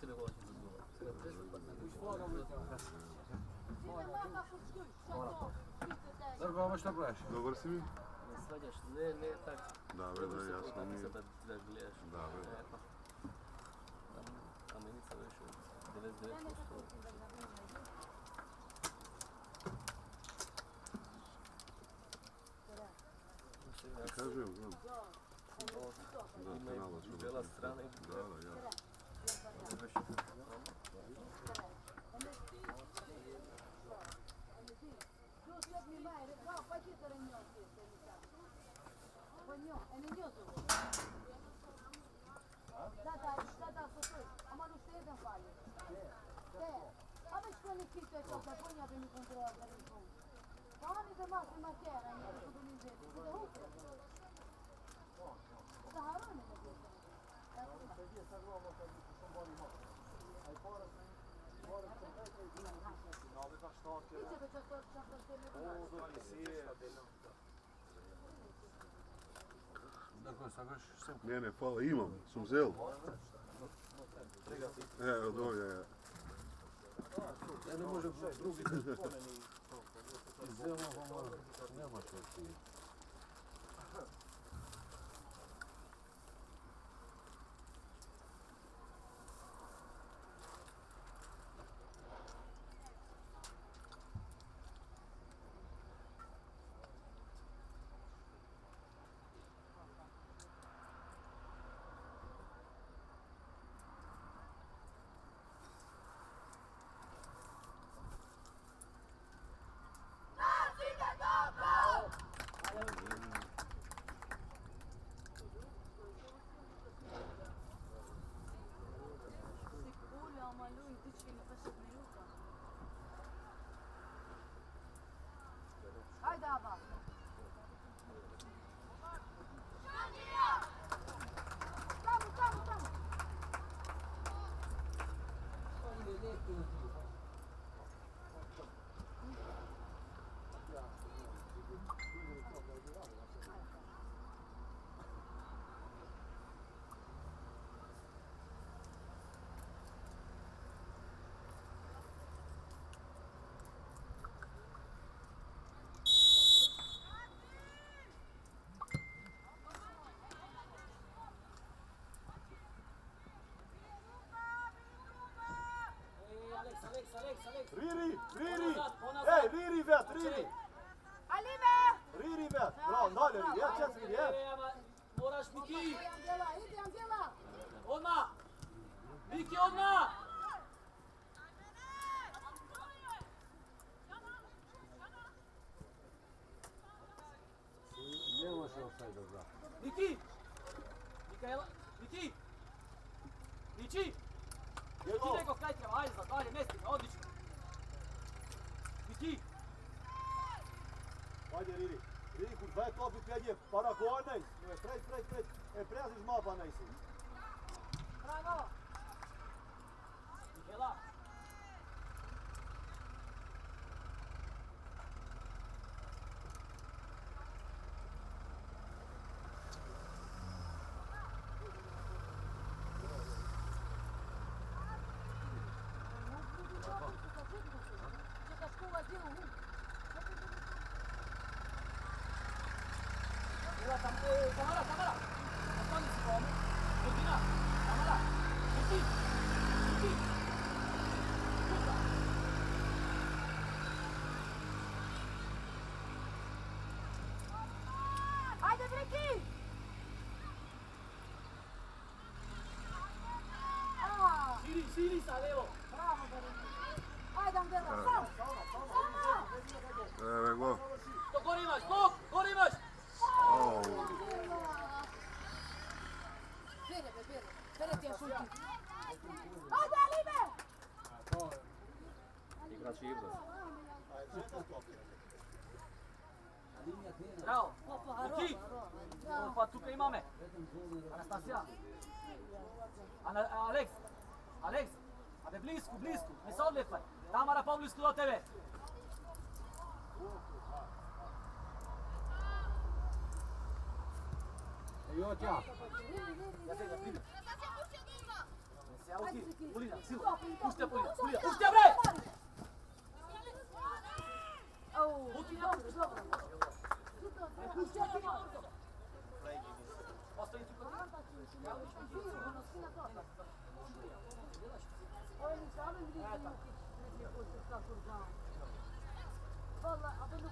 тебе hoćeš za duva. Drgo, ovo što gledaš? Dobar si mi? Ne svađaš, ne tak. Da, Dobro da, se jasno mi je. potakmica da gledaš. Da, A meni se već 99%. Ti kažem, znam. Da, Ima penala i ćemo. bela strana i Da, da, ja. Drgo, sad gledaš sem. Ne, hvala, imam, sam vzel. Evo, dolje, ja. Ja ne može drugi da spomeni. Izdelno ovo nema što ti. Hajde, Aba! Tamo! Riri! Ej, Riri vet, Riri! Alime! Riri vet! Bravo, dalje Riri, ja čet Riri, Moraš Miki! Ide Angela! Odmah! Miki, odmah! Ne može offside da. Miki! Mikaela! Miki! Mići! Ti nego kaj treba, ajde, dalje, mesti ga, odlično! Miki! Hajde Riri. Riri, kur dve topi pjedje, para kornej. Pred. Prejaziš malo pa nejsi. Bravo! Mikaela! Tamara! Ostani si kome? Godina! Tamara! Miki! Kuka! Hajde, Breki! Širi sa levo! Bravo, Breki! Hajde, Angela, samo! Evo go. To gori imaš! Bere ti ja šuti! Hajde, Alime! Igrač je Ibras. Bravo! Miki! Pa tukaj imame! Anastasija! Alex! Abe blisku! Ne se odlepaj! Tamara poblisku do tebe! Jotja! Ja te da primim. Evo Ajde, ti, Zeki. Polina, sila. Topi, Pušti je topi, Polina, topi, Polina, topi, pušti je bre! topi. Au, Pusti je. dobro, dobro. Super, pusti je Polina. Ostavi tu kod والله أظن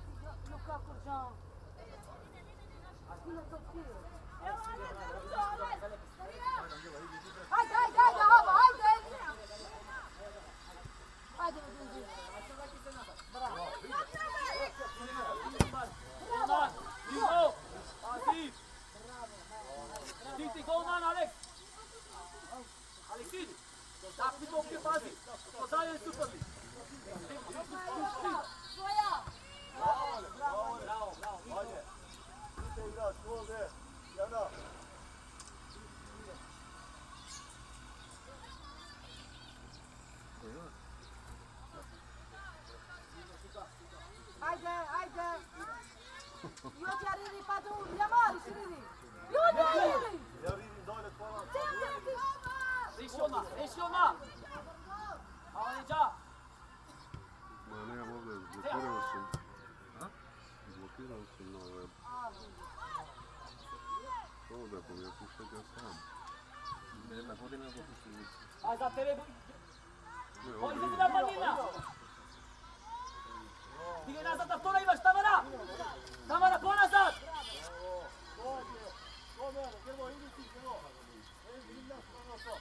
لوكا كورجان أكيد توفيق هايدي هايدي هايدي هابا هايدي هايدي بدون برافو Golman, Nino, Aziz. Ti, golman, Alex. Alexin, takvi topke pazi. Postavljeni su podli. Svoja Bravo, bravo. Ajde. Idite igrač, ovdje. Jana. Hajde, hajde. Ljudi, Ariri, pa tu, ja mariš, Ariri. Ljudi, Ariri. Ja vidim dolje pola. Reši odmah. Avanića. Ma nemam ovdje, blokirao sam. Blokirao sam na ove... Ovdje, ako mi je puštati ja sam. Jedna godina ga pušti. A za tebe... Ne, Ovo ovdje se ti idem. da Malina. Stigaj nazad, da to imaš, Tamara. Tamara, ponazad. Ovdje. Ovdje, Grbo, idi ti, Grbo. Idi nas, to.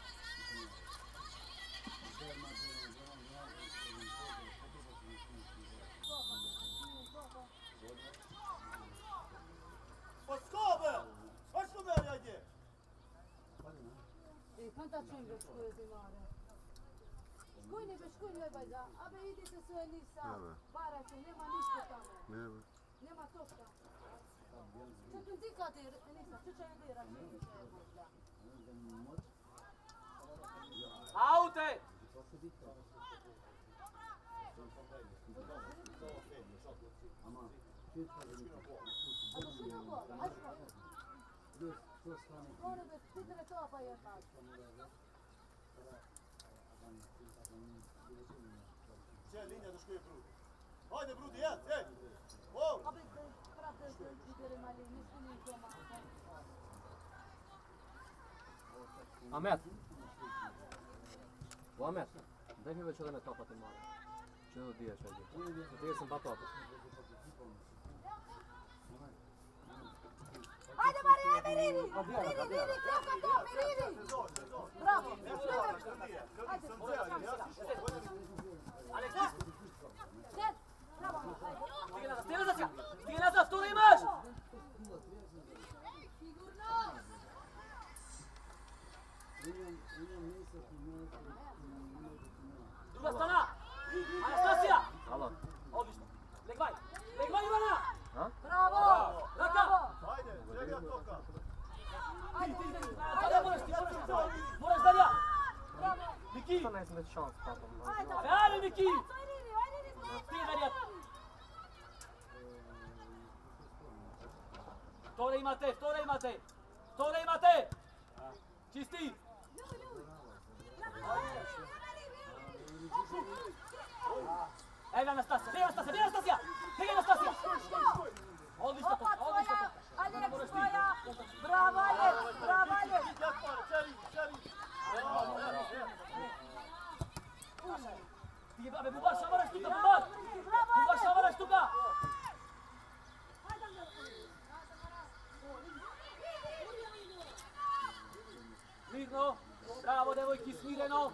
Pa skobe! Baš što me radi? Kanta čujem bez koje zimare. Škujni, bez škujni, bajza. Abe, idite sve nisa. Nema. Barate, nema ništa tamo. Nema. Nema toška. Čo tu dikati, nisa, čo će ljudi računi? Aute. A to što ne bo, ajde. Gore, bez pitele to pa je tak. Če, linija do škoje Brudi. Hajde Brudi, jed, ej! Wow! Abe, prate, idere mali, nismo ni doma. Ahmet. O Ahmet. Daj mi već ovdje me topati malo. Što je diješ ovdje? Gdje sam pa topat? Hajde Marija, Miriri! Miriri, kako to, Miriri! Bravo! Hajde, Alex, Sed! Bravo, hajde! stigaj nazad, to imaš. Druga strana. Anastasija. Alo. Odlično. Legvaj Ivana. Bravo! Raka. Bravo! Hajde, želja toka! Hajde, Dalja moraš dalja. bravo! Miki. Što ne sam već šans papom? Hajde! Ajde Miki. Ajde, Stigaj dalja. Tore imate. Čisti. Evo Anastasija, bije Anastasija. Odlično to, Opa odlično tvoja! to. Aleks tvoja! Bravo Aleks! Bravo Aleks! Ti bubar šamaraš tuka, Bravo bubar. Briki! Bravo Bubar Aleks! šamaraš tuka. Mirno. Bravo devojki, smireno.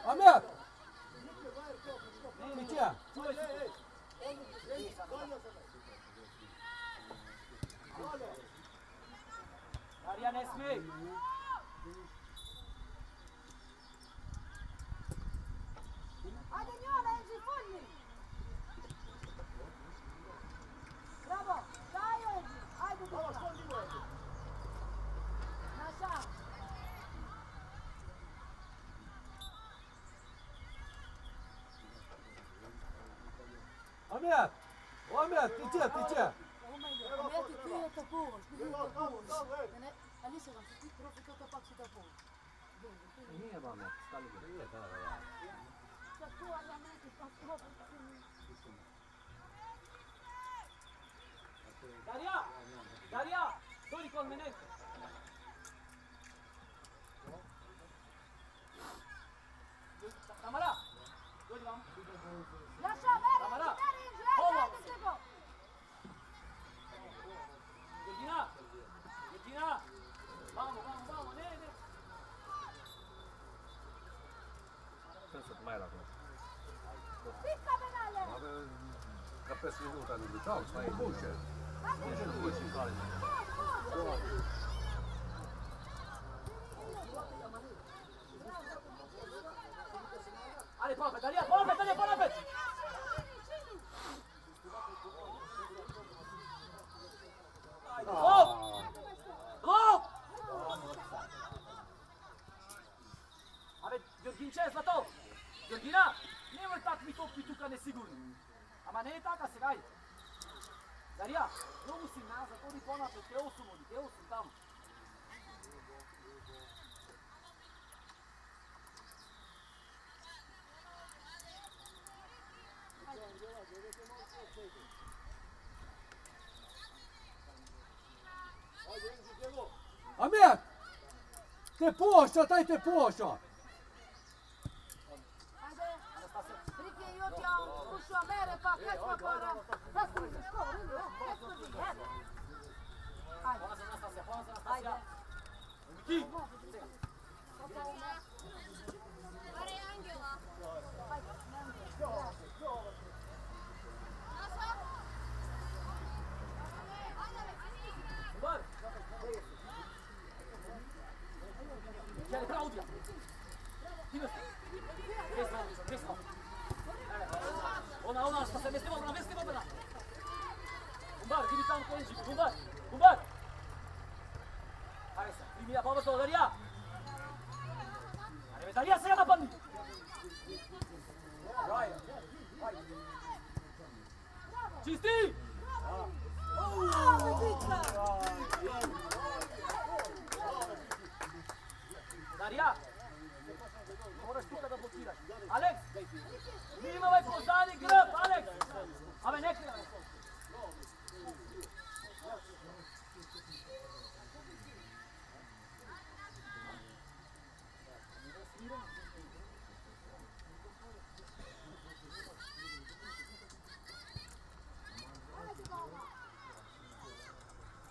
Ahmet! Mića. Čuvaj se. Darija ne smije. Ajde njona, Enži, fulni! Bravo! Daj Enži! Ajde dika! Naša! Ahmet! Ahmet, ti će! Ometi, ti je to kuvaš, ti je to kuvaš. Alice, ma ti profitto che faccio da poco. Nije vam je, stali bi. Nije, da. Cioè tu alla me ti fa troppo. Daria! Daria! Dori col menetto! Tamara! Dori vam! Lascia bene, Tamara! Ova! Georgina! Georgina! Vamo, vamo, vamo, ne! Sen se mai la Picca penale! Capessi minuta di ciao, stai in voce. Due ci fare. Ale, poca, Daria, poca, Daria, poca! Oh! Oh! Ave, Georgin, ce zlato? Georgina, nemoj tak mi to pituka nesigurno. Ama ne je taka se gaj. Darija, nogu si nazad, odi ponapred, teo su tamo. Amir! Te poșa, dai te poșa! Perché io ti ho un a bere pa che fa para. Basta mi scorri, Hvala za Nastasija, hvala za Nastasija. Ti! Dobar! Jeli, pravo udija! Ti mjesto! Desno! Ona, što se mesti obrana! Bumbar, gdje tamo kolinči, Bumbar! Ajde se, primi ja povrto, Darija! Ajde, Darija se ja napadni! Čisti! Darija! Moraš tu kada blokiraš. Aleks! Mimo ovaj pozadnji grb, Aleks! Ave, ne krije!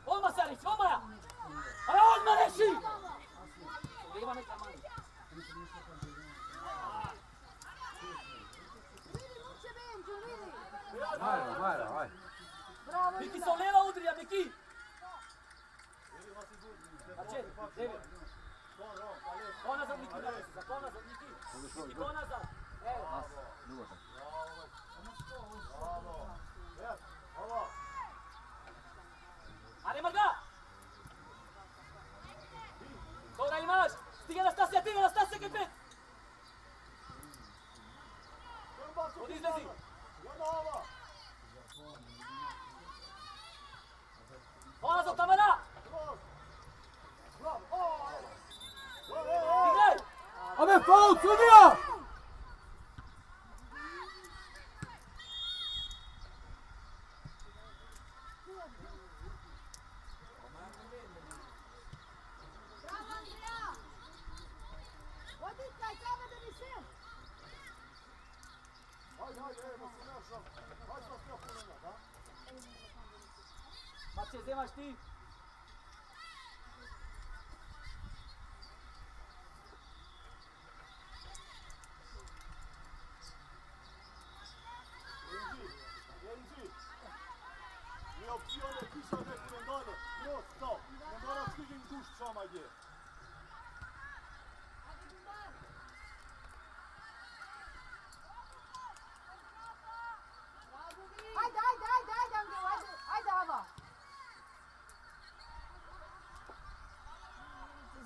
Olma Serić, olma ya! Ay olma neşi! Ima neki amani. Ajde. Bravo! Miki se leva udrija, Miki! Arčet, devet. Ko nazad, Miki, ko nazad, Miki! Miki, ko nazad! Evo. Ajde, Marga! Koga imaš? Stiga Nastasija, kaj pet! Od izlezi! Hvala za Tamara! Igraj! Ame faul, sudija! Bravo Andrea! Vodi kaj kame da mi sem! Ma ce zemaš ti? Nie opțiune, pisă de curendone. Nu, stau. Ne mora scrie în duș ce mai e. Ajde, Andrea, ajde, Ava!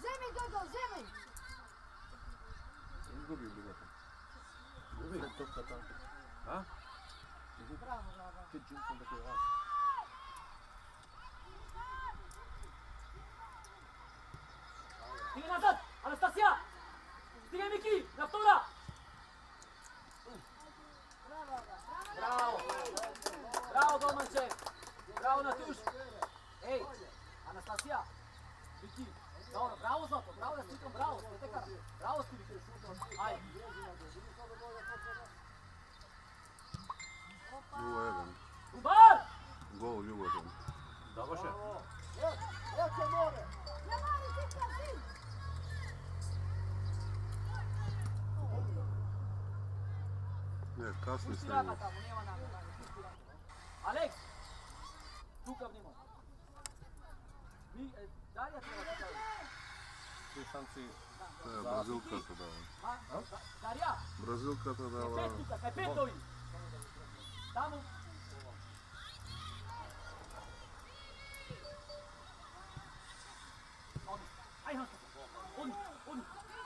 Zemi, Dodo, zemi! Izgubim bileta. Uvijek topka tamo. A? Bravo, bravo. Che giusto da che vas. Stigaj nazad! Anastasija! Stigaj Miki! Na vtora! Bravo! Bravo golmanče! Bravo Natuš! Ej! Anastasija! Miki! Dobro, bravo Zlato! Bravo ja stikam, bravo! Svetekar! Bravo Stili! Ajde! 0-1. Umbar! Gol Ljubotan. Daboše? Jače more! Ne, kasni Pusti se raka ima. tamo, nema nama. Pusti raka. Aleks! Tukav nimo. Darija treba tukav. Ti sam si... Ne, Brazilka to dala. Darija! Brazilka to Kaj dala. pet tuka, kaj pet ovi? Tamo. Oni. Aj Hanska. Oni.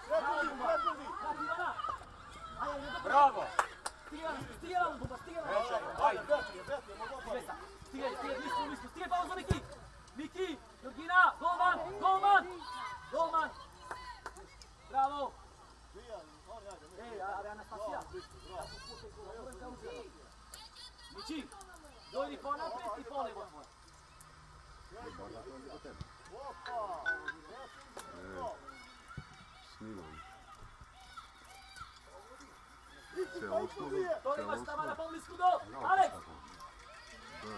Bravo, Bumba. Vrati Ivana. Aj, ne dobro. Bravo! Stigaj vam, Bumba, stigaj vam. Ajde, Stigaj, nismo. Stigaj, pauza za Miki. Miki, Georgina, golman. Bravo. Ej, ali Anastasija. Mići, dojdi po naprijed i polevo tvoje. Snimam. Cijela usluga. To imaš tamo na pomlisku do. Aleks! Da.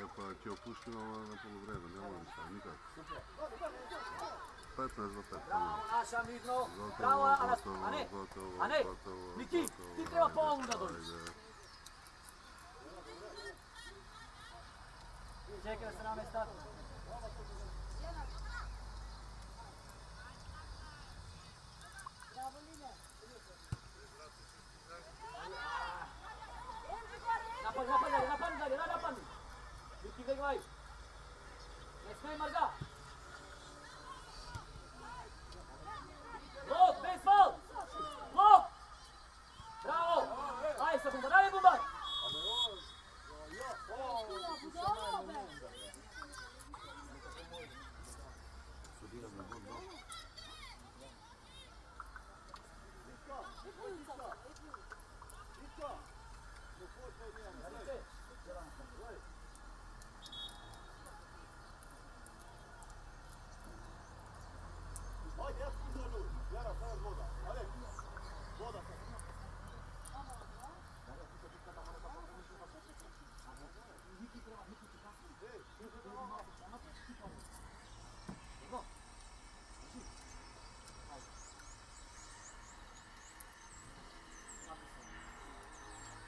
E pa ti opuštimo na poluvreme, ne moram sad, nikak. 15 do 15. Bravo, naša Mirno. Gotovo, Bravo, gotovo, a ne. gotovo, A ne, gotovo, Miki, gotovo, ti treba polovnu da dođeš. ajde. Čekaj da se nam je stati. Napadi. Miki, gledaj. Ne smej mrga. Blok, bez faul. Blok. Bravo. Ajde sa Bumba, daj Bumba.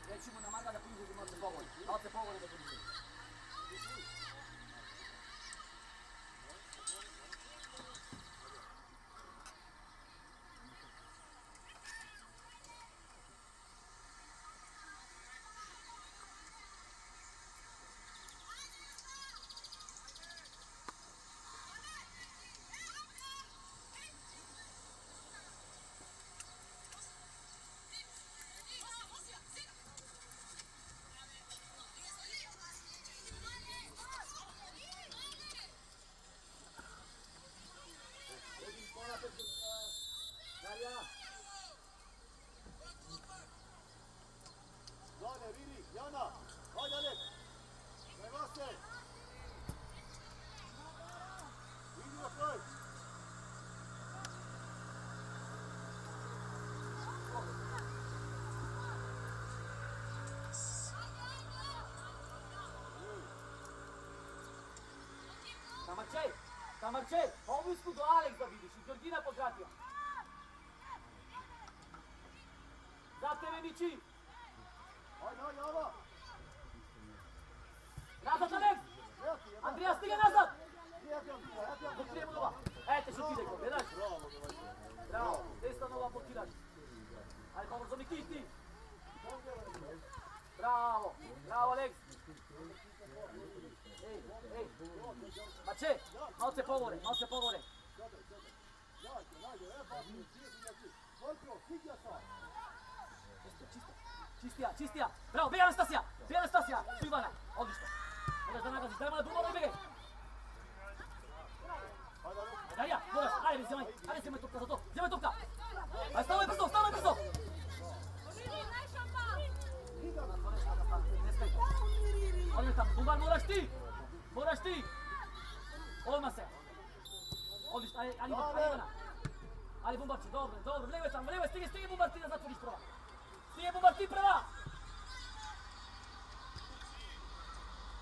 Nećemo namaga da priđe da se pogodi. Da se pogodi da priđe. Dalija! Zane, Viri, Jana, hajde Alek! Nema se! Vidi na kraj! Tamarčej, ovisku do Aleks da vidiš i Georgina pokratio. Za tebe Mići! Hajde, Jana! Nazad Aleks! Andrija stiga nazad! Blokiraj mu nova. Ete šutiraj go, gledaš? Bravo, desna nova blokiraš. Ajde, pomoć za Miki, ti! Bravo, bravo Aleks! Ej, Mače, malo se pogore. Čistija. Bravo, bej Anastasija, su Ivana, odlično. Moraš da nagaziš, treba da Bumba, begaj. Darija, moraš, ajde zemaj topka za to, zemaj topka. Ajde, stavaj brzo. Odmah tamo, Bumbar, moraš ti. Odmah se. Odlično, ali Ivana. Ali Bumbar će, dobro, vlevo je tamo, stigne Bumbar ti da zatvoriš prva. Stigne Bumbar ti prva.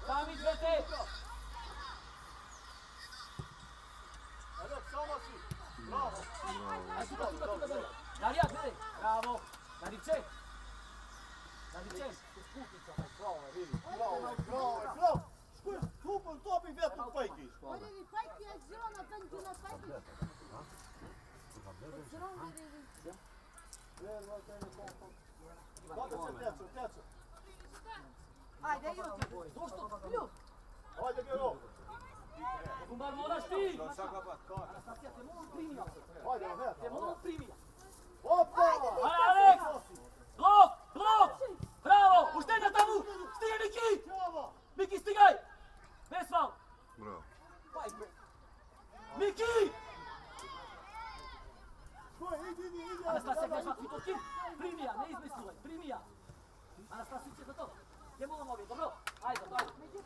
Sami dvete. Ajde, samo si. Bravo. Ajde, tuka. Darija, gledaj. Bravo. Darivče. Bravo. Škuj, tupom topi vjetu pajki. Vidi, pajki je zirona, tanjina pajki. Zirona, vidi. Tjeco. Ajde, Juti. Zašto? Ljub. Ajde, Gero. Bumbar, moraš ti. Anastasija, te moram primija. Ajde, Te moram primija. Opa! Alex! Blok! Bravo! Uštenja tamo! Stigaj, Miki! Miki, stigaj! Bez faul! Bravo. Miki! Idi. Anastasija, gledaš na Tvitotkin? Primija, ne izmislilaj, primija! Anastasija će za to. Gdje moramo ovdje, dobro? Ajde.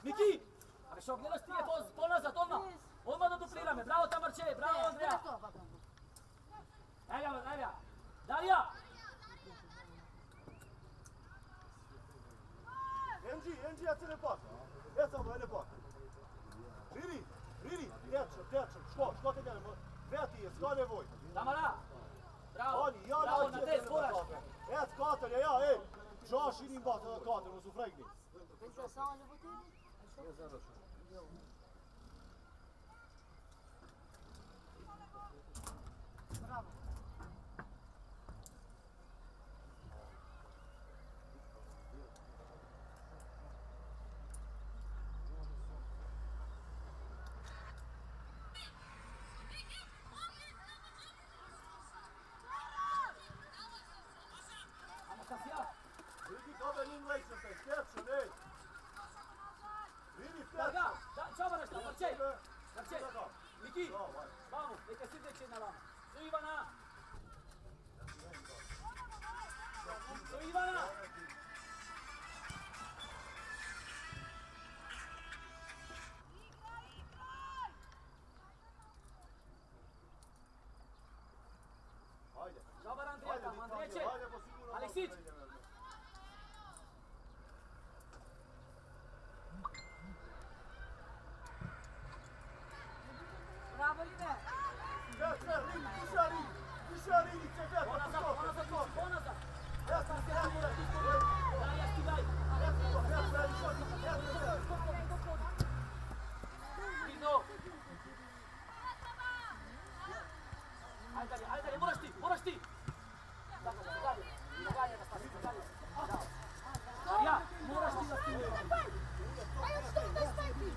Miki! A što gledaš ti je ponazad, odmah da duplirame. Bravo Tamarče, bravo Andreja! Evo ga. Darija! NG, ja se ne paka. Ja samo ne paka. Riri, dječo, ško te gledamo. Veti je, ska nevoj. Tamara! Bravo! Oni, ja Bravo, nađe na des, moraš! Et kater, Josh idin bat kater, och så frägg ni. Interessant, Ljubotin. Bravo. Anastasija! Vidi kommer in Leicester, Stjärtsen, nej. Vidi Darga! Stjärtsen. Čava nešto, Marče! Miki! Vamo, neka si deče na vama. Su Ivana! Ajde. Dobar Andrija tamo, Andreće! Aleksić! Bravo, Live. Puša Ridi, će Ponazad! Anastasija, ti moraš ti spomenu! Darija, stigaj! Vidno! Ajde, moraš ti! Zagadnje, Anastasija. Darija, moraš ti da stigneš. Aj, što da spajki?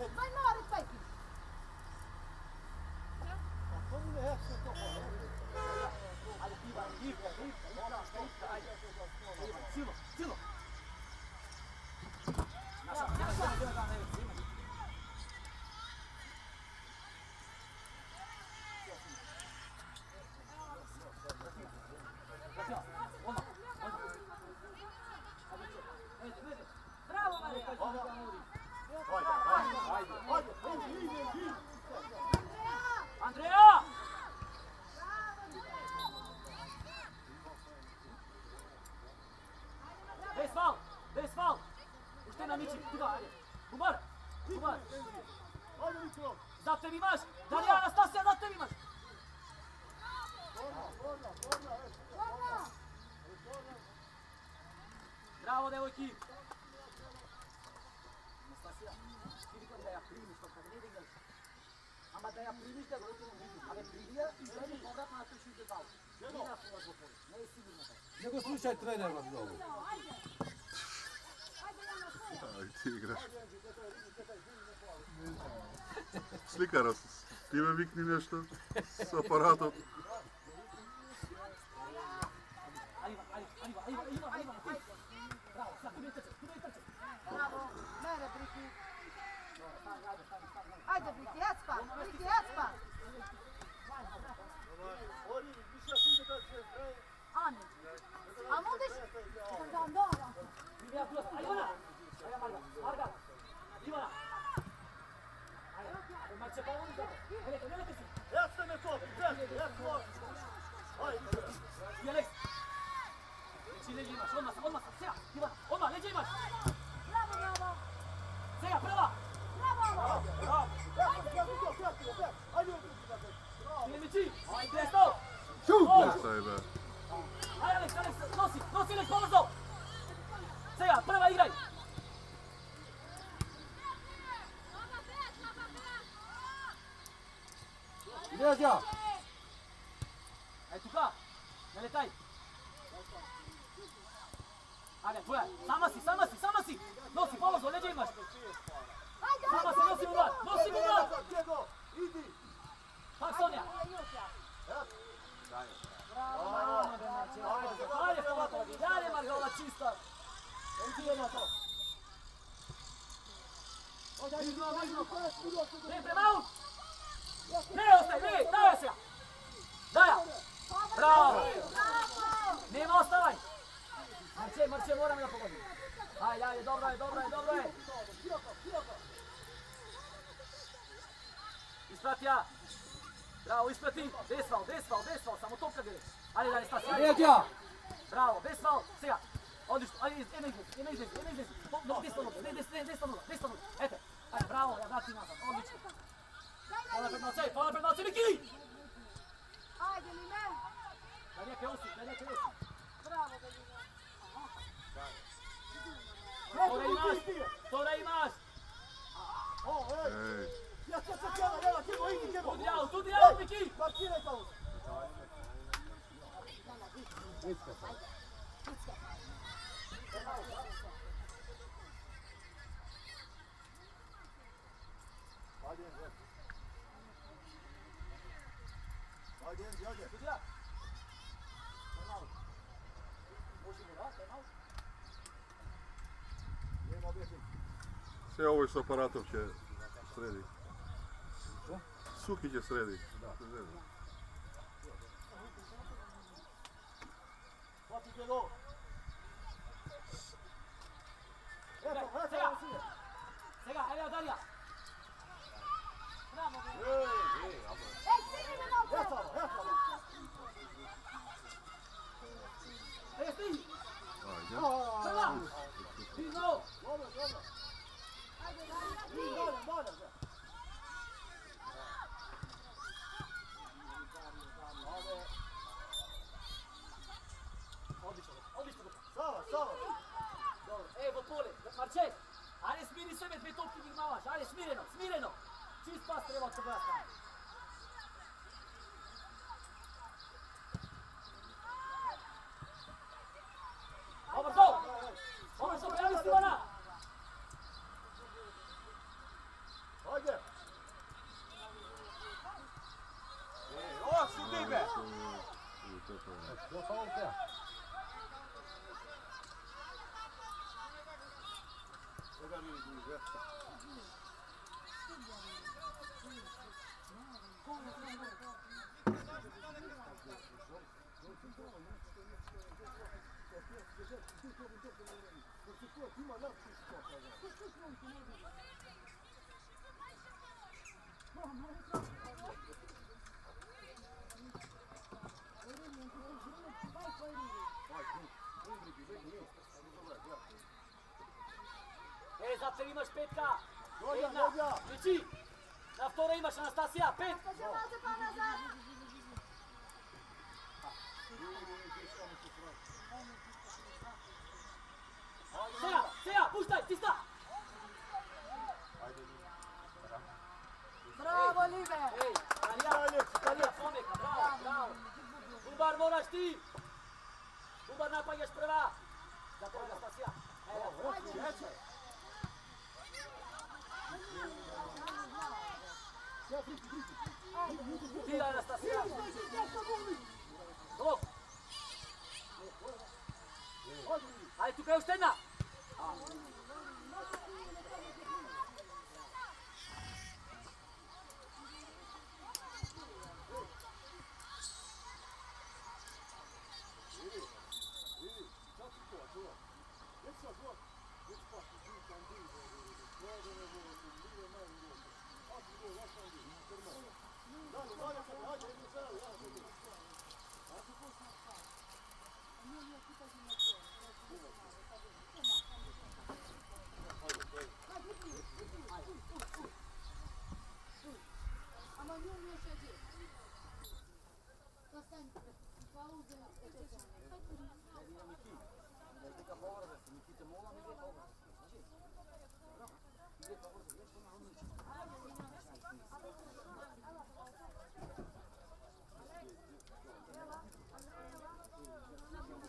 Aj, mora spajki. Ajde, Iva, ajde. Silo! Naša, zima. Bravo, Andreja! Bez faul! Ušte na Mići, kuda, ajde. Bumbar! Za tebi imaš! Darija, Anastasija, za tebi imaš! Bravo, devojki! Anastasija, vidi da ja primiš, kad ne igraš. Ama da ja primiš da gotovo vidim. Ali primija i želi povratno na treći ide faul. Nina su vas gotovi, ne je sigurno tako. Nego slušaj trenera mnogo. Aj, ti igraš. Slikara, ti me vikni nešto s aparatom. Ajmo, ti! Bravo, sad tu je trče! Bravo, mere, Briki. Ajde, Ajde, Viki, Ecpa! Viki, Ecpa! Ori, više sunce da se sve. Ani, a možeš? Da vam dora. Ivana, kroz. A Ivana! Ajde, Marga. Ivana. Ajde, Marče, pa oni zato. Nemojte si. Jeste me to, jeste ovo. Ajde. I Aleks. Leći, leđe imaš, odmah, Sega, Ivana, odmah, leđe imaš. Bravo! Sega, prva. Bravo! Bravo. Ajde. Mići, ajde, desno. Šta je be? Ajde, Aleks, nosi, Aleks, pomozo. Sega, prva igraj. Ljezja! Aj tuka, ne letaj. Ajde, tvoja, sama si. Nosi, pomozo, leđe imaš. Sama se, nosi mu mlad. Diego, idi. Tak, Sonja. Dalje, Margola, čista. Ti jedno to. Ne, prema out. Ne, ostaj, ne, daja se. Daja. Bravo. Nema ostavaj. Marče, moram da pogodim. Ajde, dobro je. Isprati ja. Bravo, isprati. Desval, samo to kad ideš. Ajde, dalje, Stasi, ajde. Ljezja! Bravo, desval, Sega. Odlično, ajde, jedna izvez. Desno nula. Ete, ajde, bravo, ja vrati nazad, odlično. Hvala pred malce, Miki! Ajde, li me? Da neke osi. Bravo, Belina. Tora imaš! Ej, Ja, idi, Diego. Tudi out, Miki! Parkiraj tamo. Ajde. Tudi out. Time out. Možemo da, time out. Nema objektiv. sve ovo s aparatom će sredi. Suki će sredi. Hvati Diego. Sega, evo Darija. Bravo, Belina. Ej, stigni me novce! Ej, stiži! Ajde. Prva! Stižno! Dobro. Ajde, Darija, ti! Dalje. Odlično. Sava. Dobro, evo pole, Marče, ajde smiri sebe, dve topke digmavaš, ajde smireno. Čist pas treba od toga staviti. Ovo što pravi Stivana! Ajde. Zapter imaš 5K. Jedna. Liči. Na vtore imaš Anastasija, 5. Kaže, može pa nazad! Seja, puštaj, tista. Bravo, Live! Ej, Darija, pomeka, bravo. Bubar moraš ti. Bubar napalješ prva. Zato Anastasija. Evo, ti Anastasija. Dok. Ajde, tukaj još jedna. Ama njën një shëgjit. Ka stanë pauze e të qanë.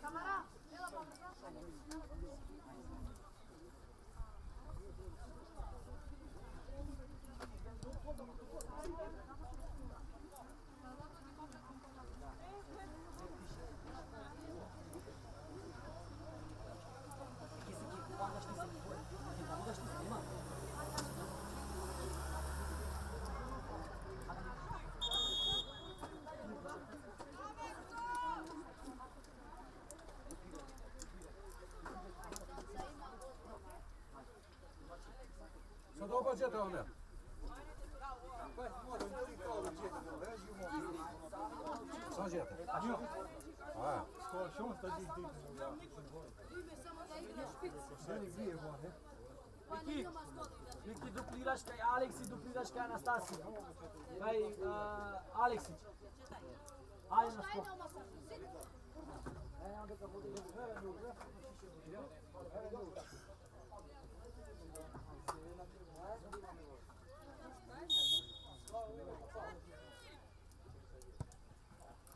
Kamera, ela pa më Sa do pa gjete one? Sa gjete? A, Ska shumë të gjithë ditë. Ime samo da ide na špicu. Pa ne ima maskotu. Miki dupliraš kaj Aleksi, dupliraš kaj Anastasi. Kaj Aleksić. Ajde na skok.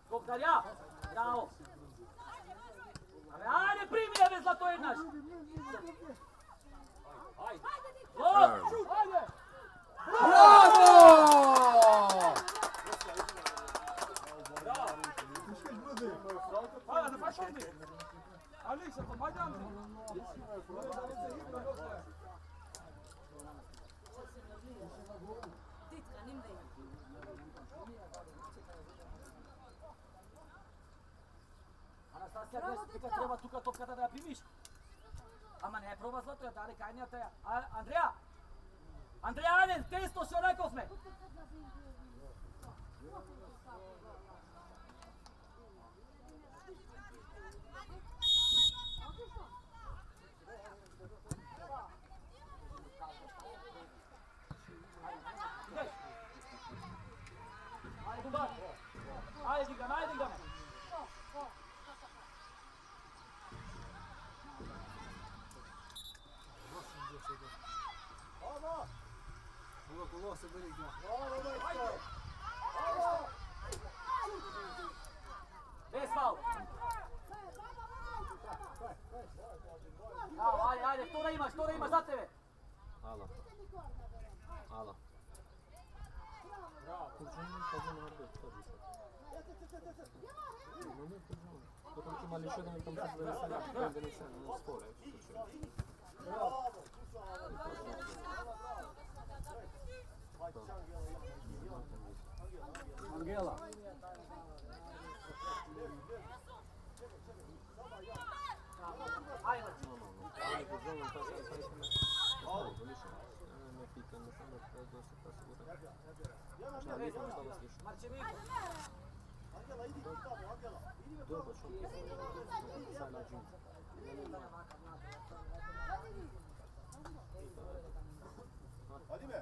Skok Darja! Bravo! Ajde primi jebe zlato jednaš! Ajde! Šut! Ajde! bravo! Hajde, ne faci niente. Alexa, ma dai. Titka, nim da ima. Anastasija, kad treba tuka topkata da ja primiš. Ama ne proba zlato, ja dali kajnjata ja. Andreja! Andreja, ajde, testo što rekao sme! Ajde, Dumbar! Ajde, digam, ajde, digam! Bez faul! Ajde, ajde, što da imaš za tebe! Hala. Hala. Потом Кемаль еще там занесен на скорой. Angela. Ajde, Marčeviko! Angela, idi ti tamo, Angela. Idi me tamo. Adime,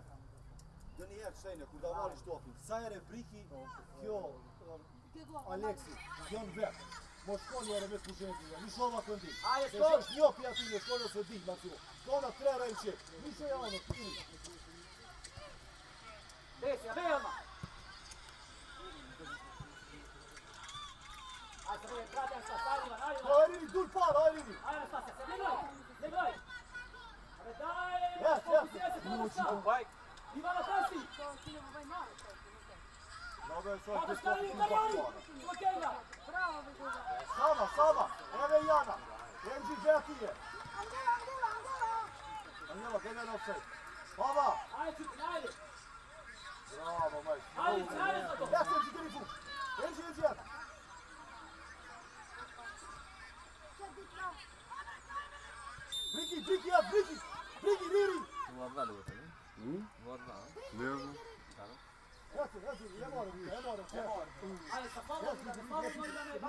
do një herë shejnë, kur da marrë shtopin, sa ere briki, kjo Aleksi, kjo në vetë. Mo shko një ere me të kushenjë, një shova këndi. Ajde, Se shko! është një pja ty në shko nëse di, ma kjo. Shko në 3 rejnë qëtë, një shë janë, këtini. Desja, veoma! Ajde, se prate Anastasija, ajde, Po, Erini, dur para, Erini. ajde Anastasija, se ne groj! Ajde, daj! Jes, Fokusiraj se, pomoć! Ivana, pasi! Dobro, što Kako je škali, Italijani! Slovakejna! Bravo, Begoda! Sava, eve Jana. Enđi, gdje ti je? Angela, gdje je offside? Baba! Ajde, Čutin, ajde! Bravo, majko. Ajde za to! Ja sam 4 put. Enđi, Jana. Briki, Riri! 2-2 låter det. 2-2. Lijevo. Ja moram. Ajde, sa slobodno Ivane,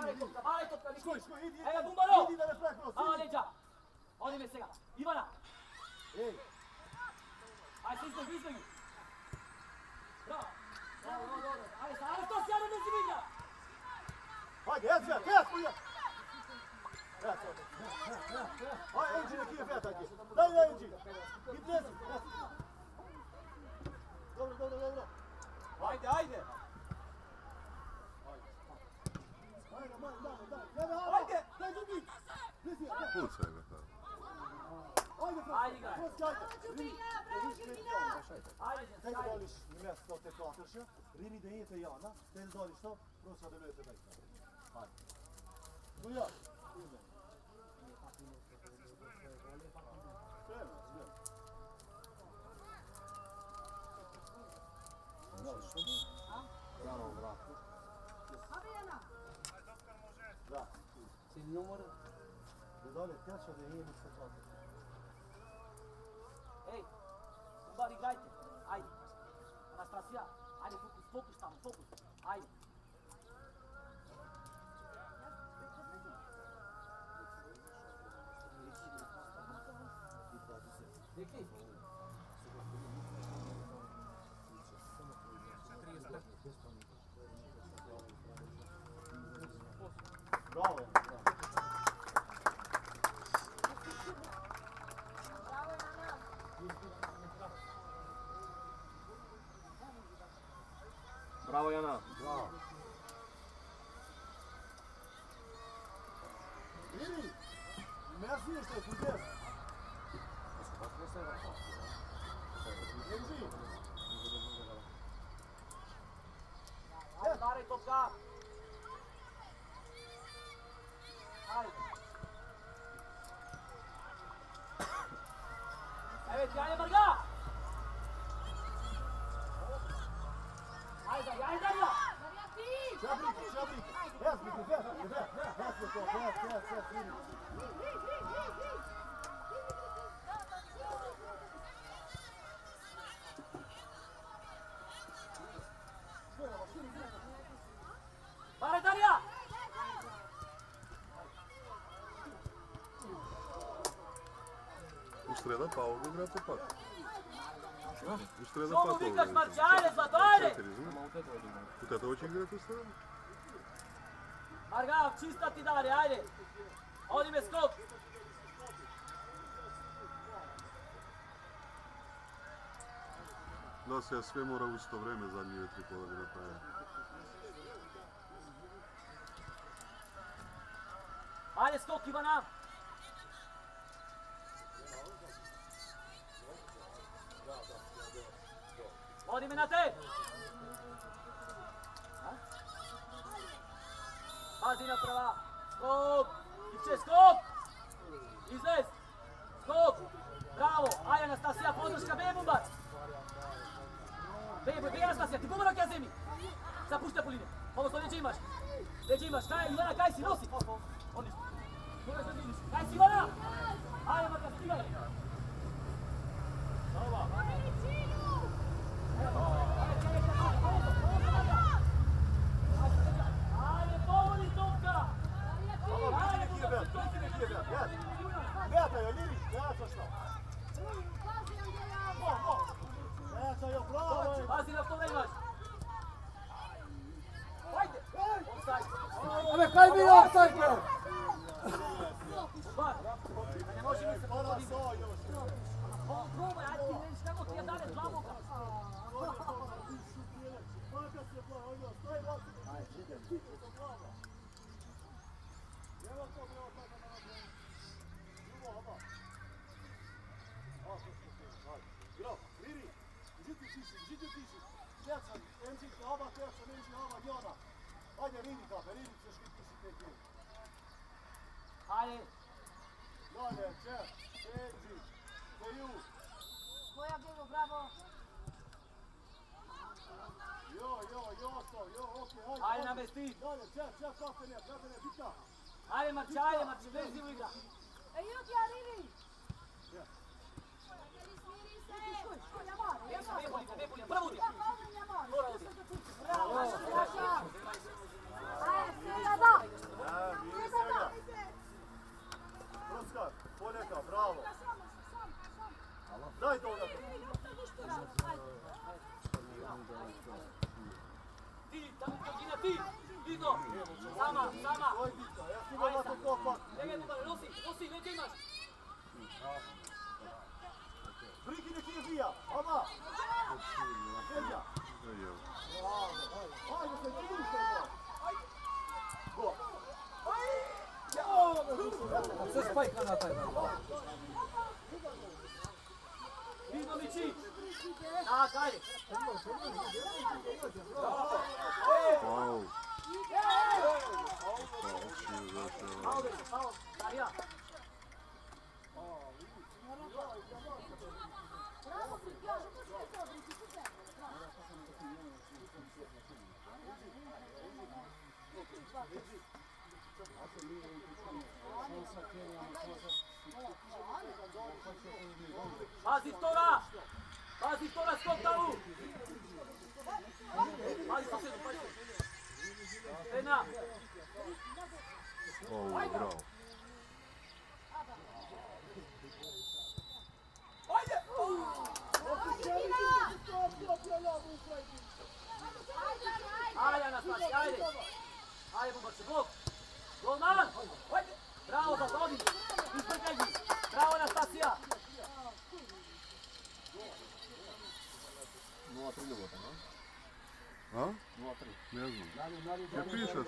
bare topka, Miki. Škoj, idi, Evo, Bumbaro! idi da ne pravi kroz, Malo idi. leđa. Oni me sega. Ivana, Ej, aj se izbjegu. Bravo. Dobro. Ajde, to sjajno ne si vidio. hajde, jet, jet, jet. Aj, Angie, neki je vet, ajde. Daj, Angie. I plesi. Dobro. Ajde. Ajde, daj drugi. Plesi, Pucaj ga tamo. ajde, Ajde, igraj. Ajde, Te da dališ mjesto te katerše, Rini da idete Jana, te da dališ to, prosto da budete dajte. Hajde. Tu ja. Spremno. Bravo, bravo. Adriana, Da. Cilj număr? Da dalje teča da je se katerše. Ej, Bumbar, igrajte. Ajde. Anastasija, ajde, fokus tamo, fokus. Ajde. Viki. Bravo, Jana. Bravo, Jana. Bravo. Rini, merci što je kudes. Angie. Ajde, bare topka. Ajde. Evet, yani Marga. Ajde, Darja. Čabrik. Jes, Rini. Bare Darja. U sreda Paolo igrate pak. U sreda Što mu pak vikaš, Marče, ajde, Zlato, ajde. 4, znaš? U Tetovo će igrati u sreda? Marga, čista ti dalje, ajde. Odi me skok. Da se ja sve mora u isto vreme zadnje 2-3 polovine napraviti. Ajde, skok, Ivana. Vodi me na te. Pazi na prava. Skok. Ipče, skok. Izlez. Skok. Bravo. Ajde, Anastasija, podrška, B, Bumbar. B, Anastasija, ti Bumbar okej zemi. Zapuštaj po liniju. Ovo što neće imaš. Neće imaš. Kaj, Ivana, kaj si, nosi. Odlično. Kaj si, Ivana? Ajde, Marka, stigaj. Dobro. Ajde, povoli topka. Ajde, Veta joj, Liri, veta što? Veta joj, bravo je. pazi na što ne imaš. Ajde. Offside. Ame, kaj mi je offside, bre? Bar. Ne može mi se Hvala pogoditi. so još. Probaj, ajde ti vidiš kako ti je dane glavuka. Ajde, Rini kape, Rini ćeš ti si te kje. Ajde. Dalje, Čep, Enži, Koju, Koja bilo, bravo. okej, Ajde, namesti. Dalje, Čep, kafe ne, bitna. Ajde, Marče, vezi u igra. E, ljudi, ja, Riri. Škoj, ja moram. Ne pulja, prvo udija. Ja moram, ja moram. Mora udija. Bravo, Saša. sama. To je bitno, ja ti ga to kopak. Čekaj, Bubale, nosi, neće imaš. Briki nek je bija, ama! Velja! Ajde se, ti ništa je to! Go! Sve spajka na taj dan. Vidno Mići! Tak, ajde! Wow. Faul, Darija! Bravo, Briki, ja, što ću to, Briki, super. Pazi Tora! Pazi Tora, skok tavu! Pazi sasvjedno, pazi se! Ena! Ovo je bravo. Ajde, Anastasija, ajde! Ajde, Bubače, blok! Golman! Ajde! Bravo, Zaldoni! Izbrkaj mi! Bravo, Anastasija! 0-3 Ljubota, no? A? 0-3. Ne znam. Ne piše se.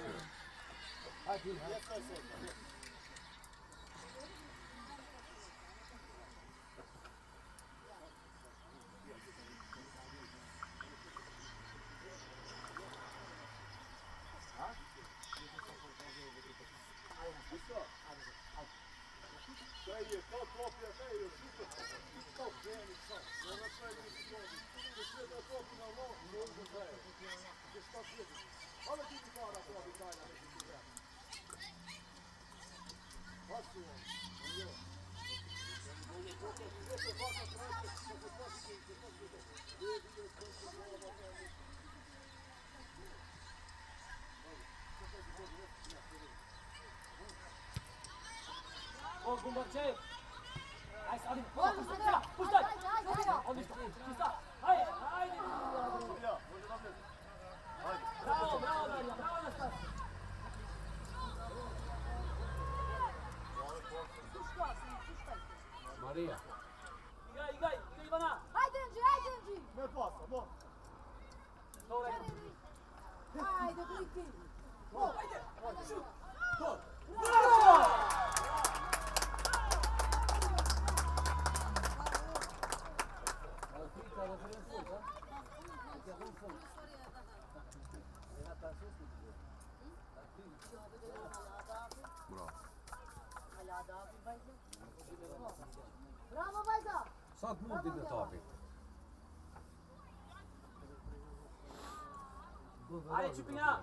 Kaj je, kao klopija, kaj je, super, kao pjenik sam, ja na sve ljudi složi, će sve da klopi na nogu, možda zaje, će šta sjedi, ali ti ti para koja bi tajna, neći ti vrati. Vasu on, jo. Sve se baka trajke, kako spasite, se spasite, ljudi je spasite, glava, glava. Bog, Bumbarčev! Ajde, Sadim, puštaj! Odlično, čista! Ajde, ajde! Ja, može naprijed. Ajde. Bravo, Darija, bravo, Anastasija! Marija. Igraj, Ivana! Ajde, Anđi! Ne pasa, mo. Dole! Ajde, Briki! Ajde! Šut! Gol! Bravo, Bajza! Sad mult ide topi. Ajde, Čupina!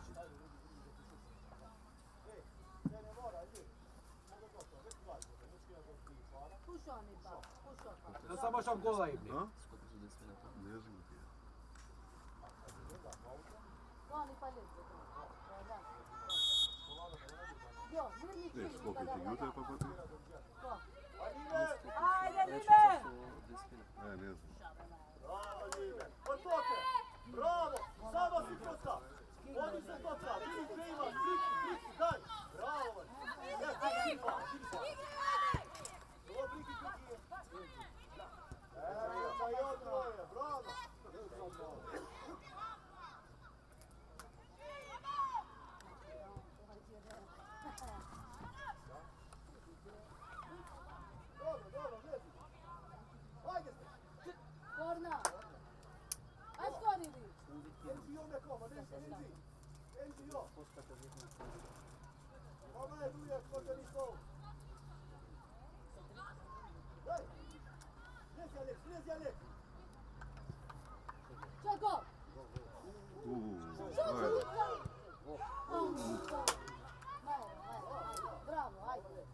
Pušao mi pa, pušao pa. Da samo šam gola ibni. A? Сколько su 10 minuta? Ne znam ti je. Oni pa lijepo. Da. Jo, mirni Ne, čini, skopite jutra pa poti? Ajde, Reći Lime! su 10 minuta. Ne, ne znam. Bravo, Ljive. Potoke. Bravo. Sama si toca. Odi se toca. Vidi gdje imaš. Briki, daj. Bravo. Ovo Briki kući je. Evo, pa i on troje. Bravo. Dobro, gledaj. Ajde se. Korna! Aj skorili! NGO me koma, ne se nizi. NGO. Koma je duje, skoče ni stol. Daj. Lezi Alek. Čeko! Ajde. Bravo, ajde!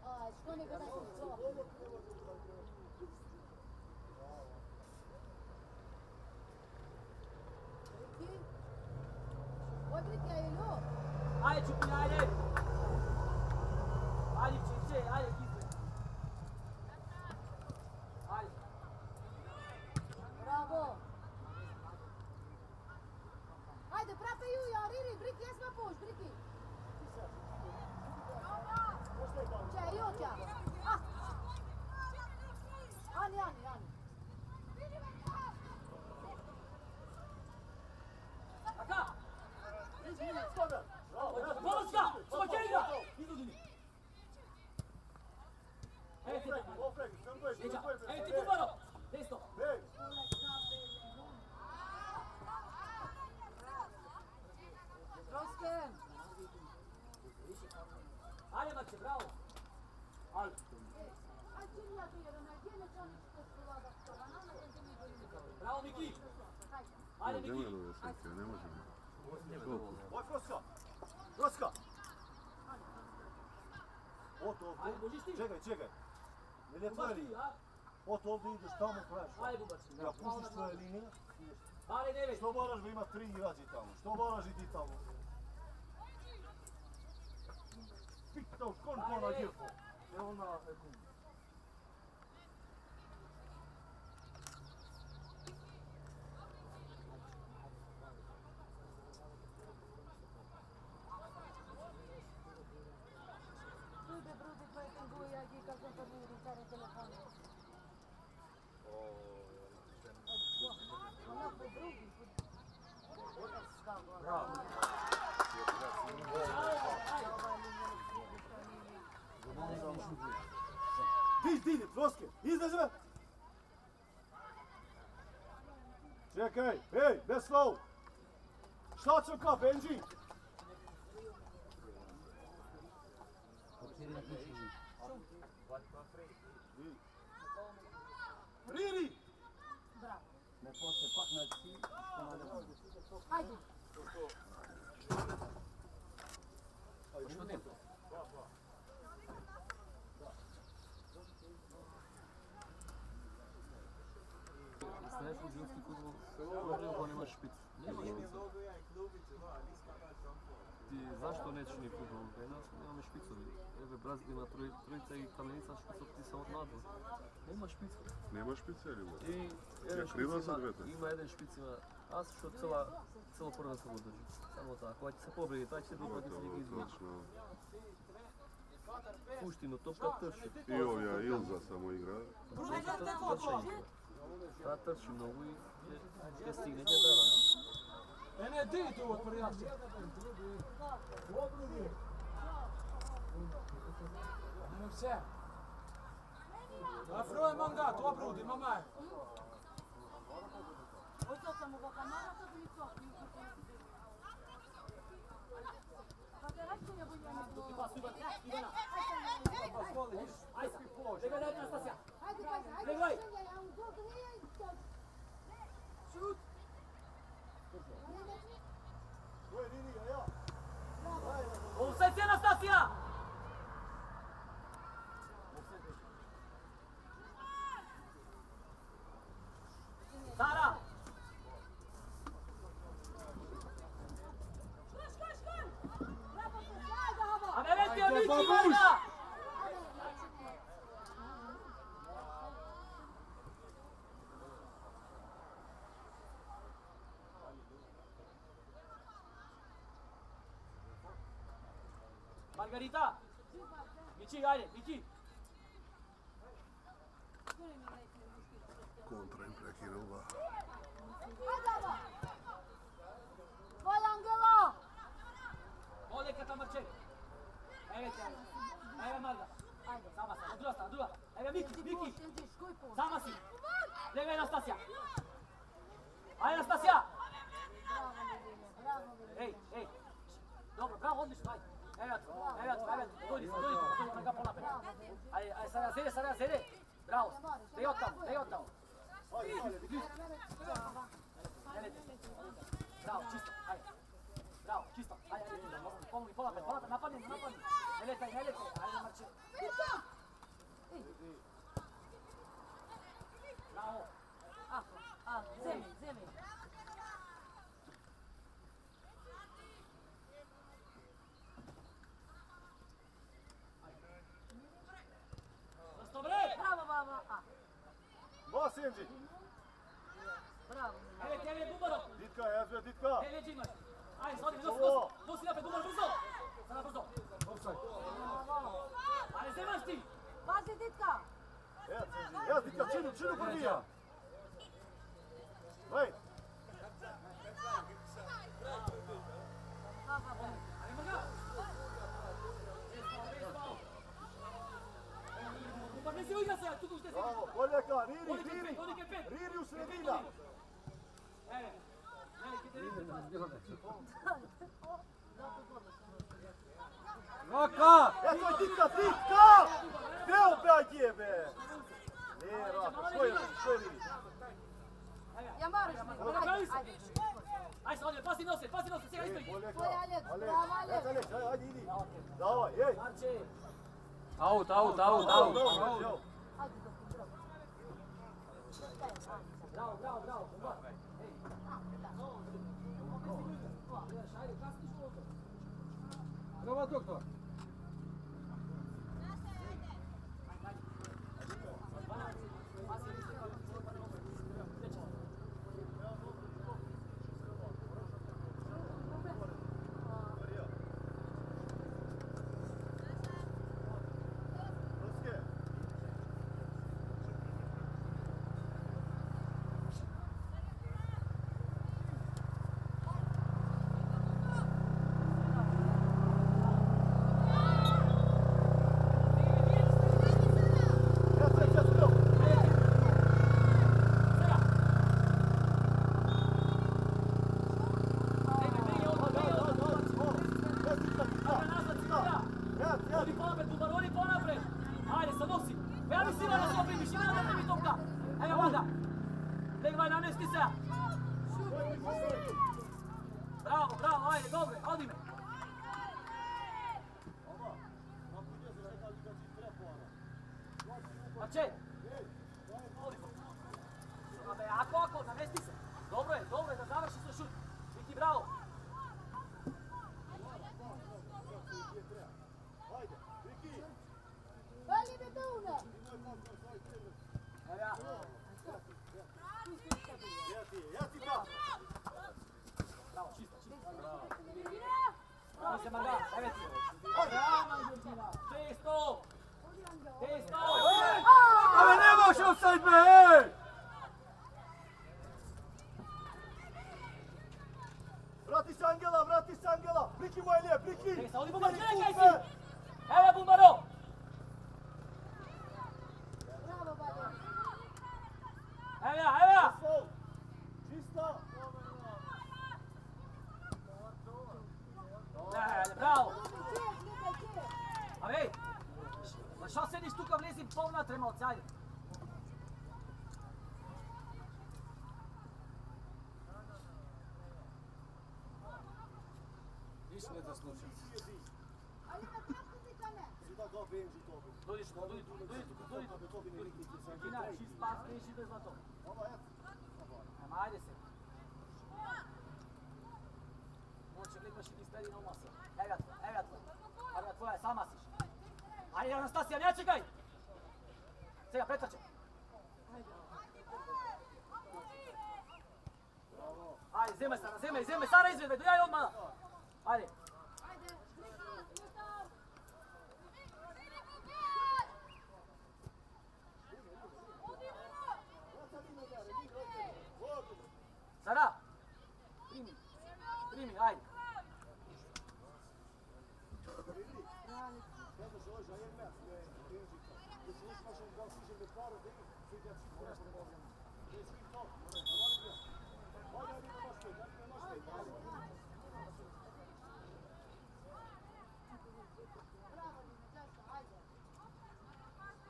Aj, što ne gledaj se zove? Briki? Oj, Briki, ajde, ljup! Ajde, Čupina, ajde! momče, bravo. Ali, A čim ja to jedan, gdje ne čani što se vlada s toga, nama je to mi bolji. bravo Miki. Hajde. Ajde Miki. Zemljano Senke, ne možemo. Oj, Froska! Froska! Od Ajde, ovdje. božiš ti. Čekaj. Ne je tvoja Bubaš ti, linija. a? Od ovdje ideš tamo krajaš. Ajde Bubaš. Ja pustiš tvoje linije. Mali Nevet. Što moraš da ima 3 igrači tamo? Što moraš i ti tamo? Pitao škon ko na djepo. Evo na sekundu. Brudi, koji tanguja, gdje kako to mi rukare telefonu. Ona po drugi. Bravo. Dini, Froske, izađi me! Čekaj, hej, bez slow! Šta ću ka, Benji? Riri! Bravo. Ne poslije pak na ti, što na ljubavno. Ajde. Što ne? Знаешь, женский футбол, он nema špicu. Nema špicu. Ti zašto nećeš ni fudbal? Nemamo špicovi. Evo Brazil ima trojica i Kamenica špicov ti samo nadvor. Nema špicu. Nema špice ili ima? I jedan kriva špic za ima, dvete? ima jedan špic ima as što celo prvenstvo drži. Samo tako. Ako će se pobrije, taj će se drugo da se njega izvuče. Točno. Puštino, topka trči. I ovdje Ilza samo igra. Trčanje. Ta trči mnogo i gdje stigne gdje treba. Ne, didi ovo, prijatelj. Ne все. Афрой мангат, обруди, мамай. Hoćeo sam ga kanala, sad mi to. Pa te račun je bolje ne bilo. Ivana. Ajde, čekaj, daj Anastasija. Ajde, ajde. Pregledaj. Ja mu to nije. Šut. To je linija, ja. Offside si Anastasija. Sara. A ne već je Miki Ivana. Margarita. Michi, ajde, Miki. Kontra im prekinula. Tvoj Angelo! Ovdje Kata Marčev. Evo te, evo Marga. Ajde. Sama sam, druga strana, druga. Evo Miki, Miki. Sjeđiš, koji put? Sama si. Evo Anastasija. Ajde Anastasija. Bravo, Miline, bravo, Miline. Ej. Dobro, bravo, odlično, ajde. Evo, dođi, na ga polapet. Ajde, sada ja zede. Bravo, dej od tamo. Bravo, čisto, ajde. Bravo, čisto, ajde, pomogni, polapet, napadni. Ne letaj, ajde Marče. Bravo. Zemi. Dobre! Bravo, baba. Ba, Senđi. Bravo, Miline. Evo je Bubaro. Ditka, ja Ditka. Leđi imaš. Ajde, sad nosi napred, Bubaro, brzo. Sada brzo. Bravo. Ajde, zemaš ti. Pazi, Ditka. Ja, Senđi. Ja, Ditka, činu prvija. Lej. Ajde, Marga. Pa ne si igra se, tu što si. Bravo, Boljaka, Riri. Odike pet. Riri u sredina. Evo. Roka! Eto Tika! Greu pe agije, be! Ne, Rafa, što je li? Ja moraš me, ajde. Ajde, ovdje, pasi nose, sjega isto ih. Oleka, Tvoj Aleks, bravo Aleks. Aleks, ajde, idi. Davaj, jej. Marče. Out. Dobro, Ajde dok je bravo. Bravo. Ej. Ajde, kasniš ovdje. Prava doktor. Bravo, ajde, dobro, odi me. Marče. Abe, ako, namesti se. Dobro je, da završi se šut. Viki, bravo. Veli me dune. Evo ja. Ja ti da. Bravo, čisto. Bravo se Marga, evo ti. Testo. Ale ne može offside, be! Vrati se Angela. Priki moj lijep, priki. Testo, odi Bumbar, čekaj si. Evo Bumbaro. Bravo, Bade. Evo ja. Čista. Bravo. Ček. A vej. Ma šta sediš tuka vlezi polna tremalci, ajde. Niš ne da slučaj. Ali na kako ti kane? Sida do Benji to bi. Dođi. To bi ne vikni se. Gina, šist pas, kreši bez na to. Ovo je. Ajma, ajde se. Moće gledbaš i ti stedi na umasa. Evo ja tvoja je, sama siš. Ajde, Anastasija, ne čekaj! Sega, pretrače. Ajde, zemaj, Sara izvedbe, dojaj odmah! Ajde. Sara! Primi, ajde.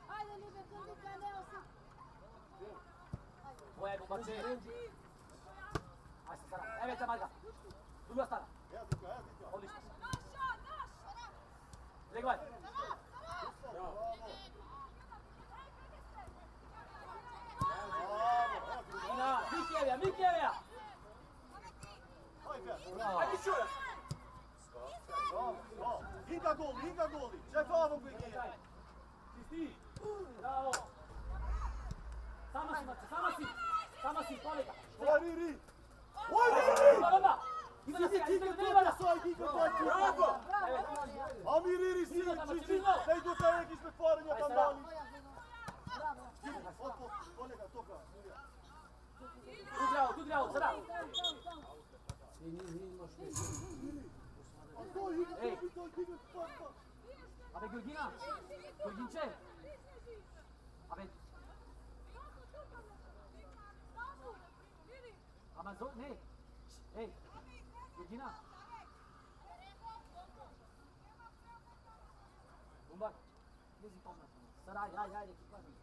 Ajde, Libe, kad ti kane osim. Tvoja je Bumbarče. Ajde, Sara, evo te Marga. Druga strana. Odlično. Legvaj. Mikijevija! Ajde čuje! Hinga goli! Čekaj ovog Viki! Ti! Bravo! Sama si, Polika! Oj, Riri! Odmah! Ima da se Bravo! A mi Riri si! Da idu taj neki ispred stvaranja tam dali! Kolega, toka! Tu dravo, Sara! Ej! Abe, Georginče! Abe... Ama ne? Ej! Georgina! Gumbar, nizi pomna. Saraj, ajde, kladni.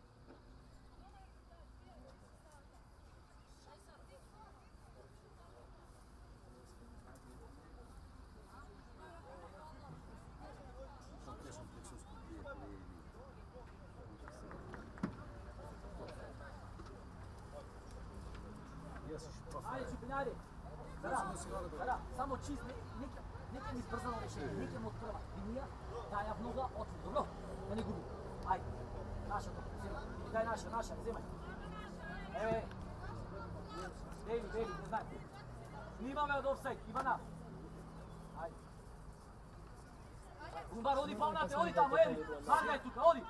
Ajde, čupinjari. Sada, samo čist, neke mi zbrzano rešenje, neke mu otprva. Linija, daja v noga, otvor, dobro? Da ne gubi. Ajde, naša to, uzimaj. Daj naša, uzimaj. Bejli, ne znaj. Snima me od offside, Ivana. Ajde. Gumbar, odi pavnate, odi tamo, edi. Marga je tuka, odi.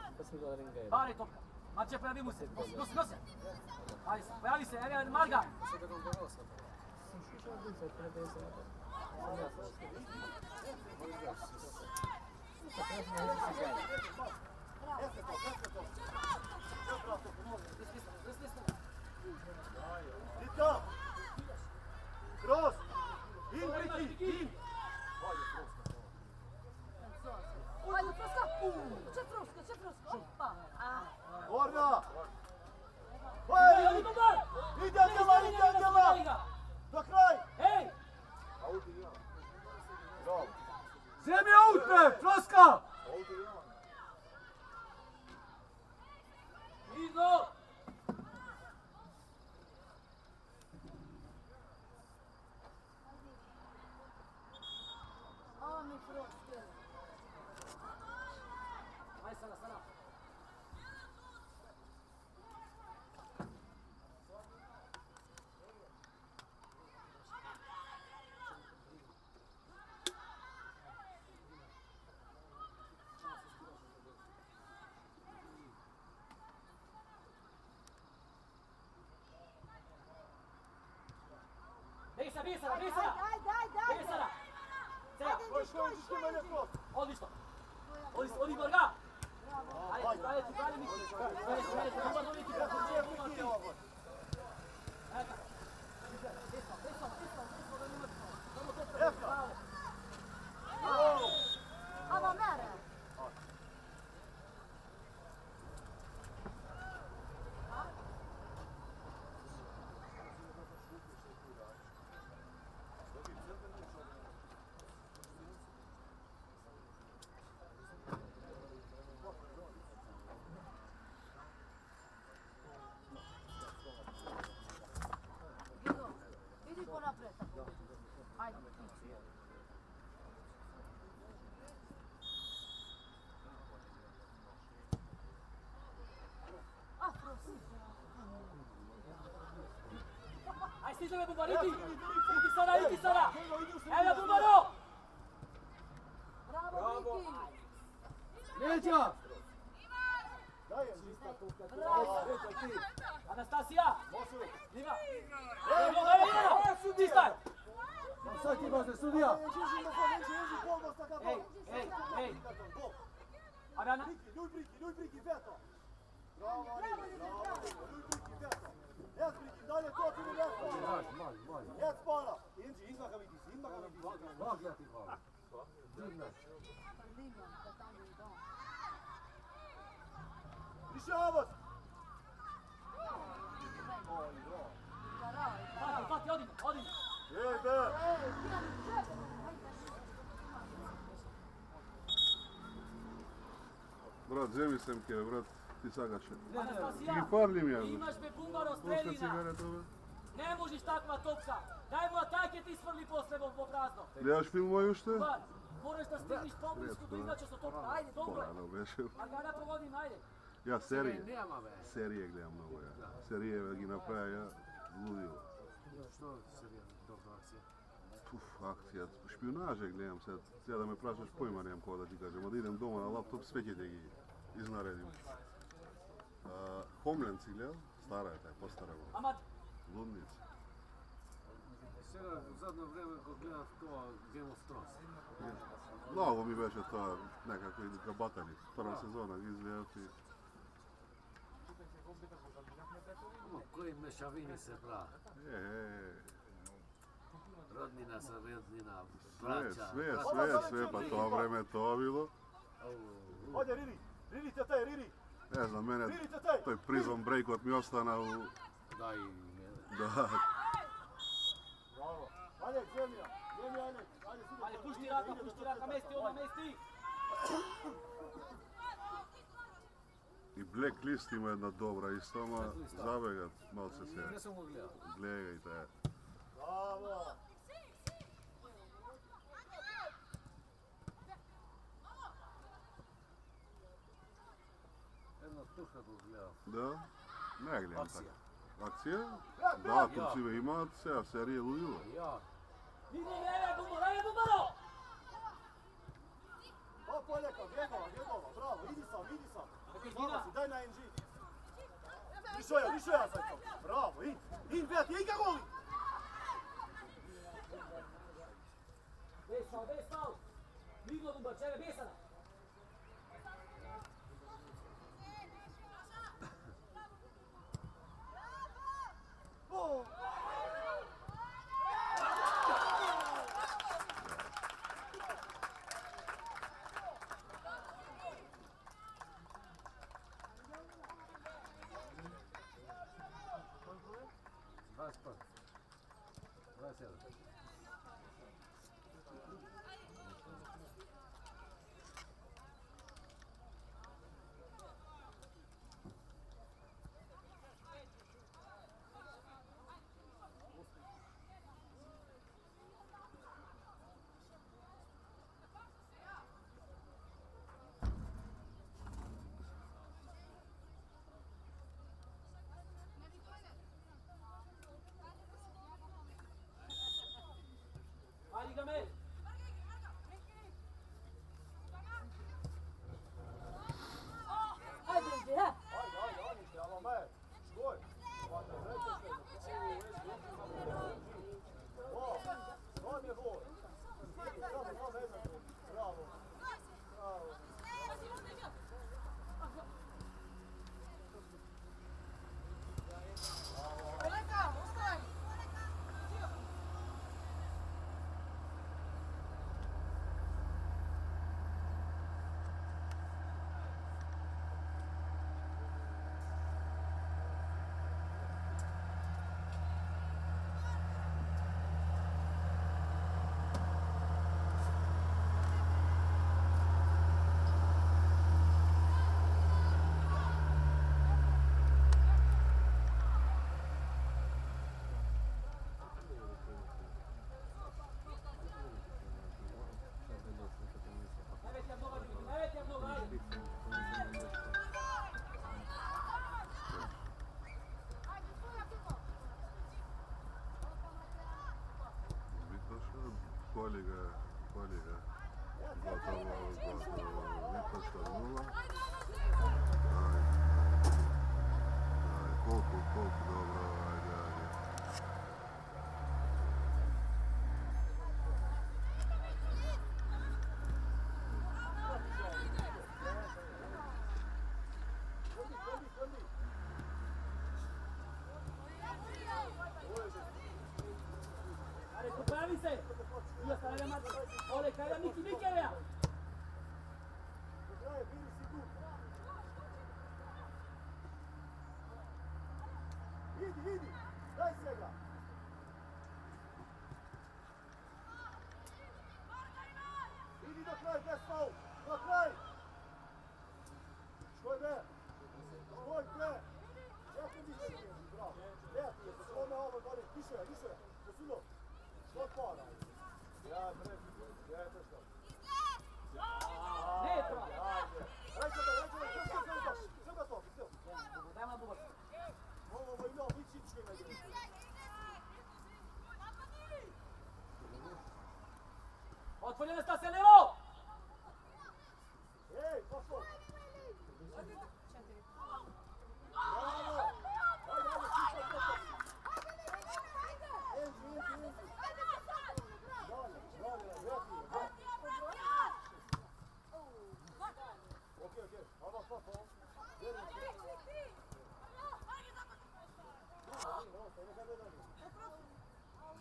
Bare topka. Mače, pojavi mu se. Nosi. Ajde, pojavi se, evo Marga. Dito! Cross! In, Briki, in! Ajde, Froska! C'è Froska! Oppa! Gorda! Hej! Ide Angela! Do kraj! Ej! Bravo! Zemi aute, Froska! Izo! A mi Froska! Ajde sada. Bisa! Daj! Besara! Sada! Ajde, Odlično! Odi Marga! Ajde, ti pravi Miki! Gumbar, doli ti pravi Miki! Eto! Desno, da ne mrtno! Samo to pravo! Ava mere! Idi po napred. Ajde, ići. Ajde, stiže me Gumbar, iti sada! Evo Gumbaro! Bravo, Miki! Neđa! Dajem, lista topka. Anastasija! Mosu! Nima! Evo, ti staj! Sad ti baš sudija! Ježi, polno sta ka bol! Ej! Arana? Luj Briki, veto! Bravo, Luj Briki, veto! Jes Briki, dalje to ti ne spara! Mali. Jes spara! Inđi, izma ka vidisi! Bak ja ti hvala. Divne. Rješavac! Fati, odi! Jede! Brat, zemi sem kje, brat, ti sagače. Anastasija! I parlim ja. Imaš me Gumbaro Pošto streljina! cigaretove? Ne možeš takva topka! Daj mu atake ti svrli posle po prazno! Gledaš filmove ušte? Gumbar, moraš da stigneš poblisku do inače sa topka, ajde, dobro! Polano beše. Margana provodim, ajde! Ja serije gledam mnogo ja. Serije gi napravlja ja zludilo. Što serija dobra akcija? Akcija, špionaže gledam sad. Sada da me prašaš pojma nemam ko da ti kažem. Od idem doma na laptop, sve će te gi iznaredim. Homeland si gledao? Stara je taj, postarano. Amad, Ludnica. Сега в задно време го гледав тоа Game of Thrones. Mnogo mi beše to nekako idu ka batani. Prva sezona gi izgledati. Ама кои мешавини се прават? Роднина sa rodnina, braća. Sve, pa to vreme to bilo. Hajde, Riri! Riri, tete, Riri! Ne znam, mene Riri, tete! to je prison breakot mi ostana u... Daj, Da, Bravo! Ajde, zemlja! Zemlja, ajde! Ajde, pušti raka, mesti, odmah mesti! i Blacklist ima jedna dobra isto, ma zabegat, malo se ne sam mogli gledati. gledajte. Bravo! Jedna tuška tu gledao. Da? Ne gledam Akcija. tako. Akcija? Da, Turcive ima serije ludilo. Ja, Vidi, ajde, Bumalo! O, Poljaka, bjegova, bravo, idi sam! Hvala si, daj na NG! Više ja sad to! Bravo, in, prijatelj, i ga goli! Bez faul! Vidno, Dumbar, čega, besana! O! Ajde, Gamel! Ajde, Edi, ha? Ajde, ama me! Skoj! O, vam je gol! Bravo! Kolika, gotovo, Vitoša 0. Koliko dobro, ajde. Ajde, popravi se! Io stare da Matti! Ole, kaj da Miki Mikija! Idi, daj se ga! Idi do kraj, bez faul! Do kraj! Škoj be! Jako mi se bravo! Prijatelj, slome ovo gore, više! Posuno! Što para? Ja, to što? Ne, pravo! Ajde! Reći da, to! Dajmo na Dumbar! Ovo ima ličičke na igri. Otvoljena sta se levo! Ej, pošlo!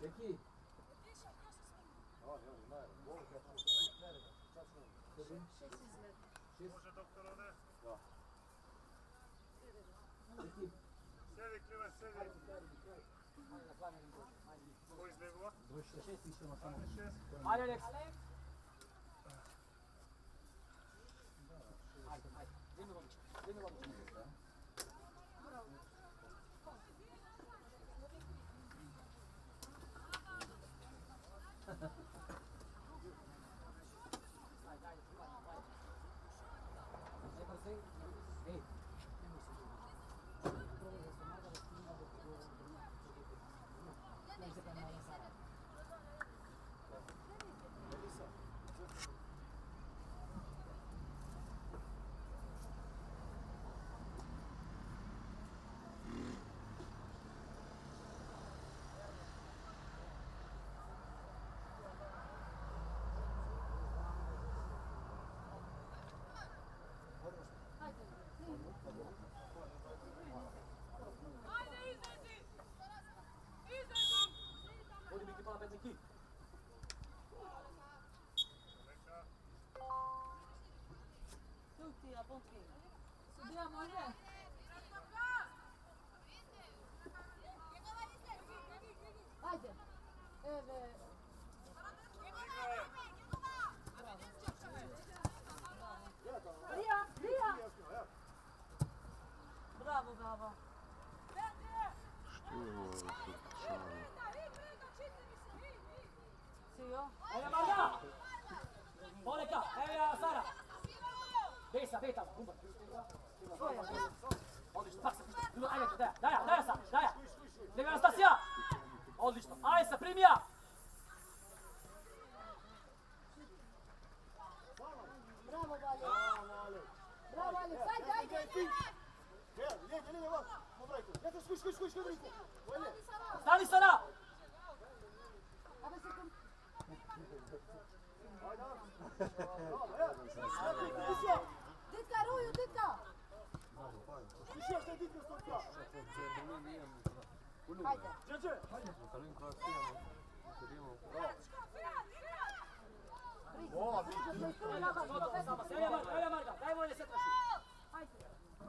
Jaki? Nerede? 6 izmet. Može doktor ode? Da. Sjedi Klimen, sjedi. Ajde, na planenim dođe. Ajde. Ko izbjegova? Šest išćemo samo. Ajde, 6. Ajde, Alex. Ajde, ajde. Zimi logično. Zimi logično. Ajde, ajde, ajde. Ne brzej. Ej. Vodi Miki pola pet Miki. Tutti a Pontri. Subiamo, ne? Ajde. Ria, Ria. Bravo, bravo. Što je ovo sa čanom? Sio? Evo Marga! Poleka, evo ja Sara. Besa, beta, bumba. Odlično, pak se. Ajde, daja sa, daja. Nego Anastasija. Odlično, ajde sa, primi ja. Bravo, Valje. Bravo, Alex. Ajde, ajde. Lijeđe, vas. Pobrajte. Jete, skuš, Federico. Stani Sara. Ajde se kom... Ditka, Ruju, ditka. Ще ще дітки стопка. Ajde. Дядже. О, Evo Marga, daj vojne se traši. Ajde.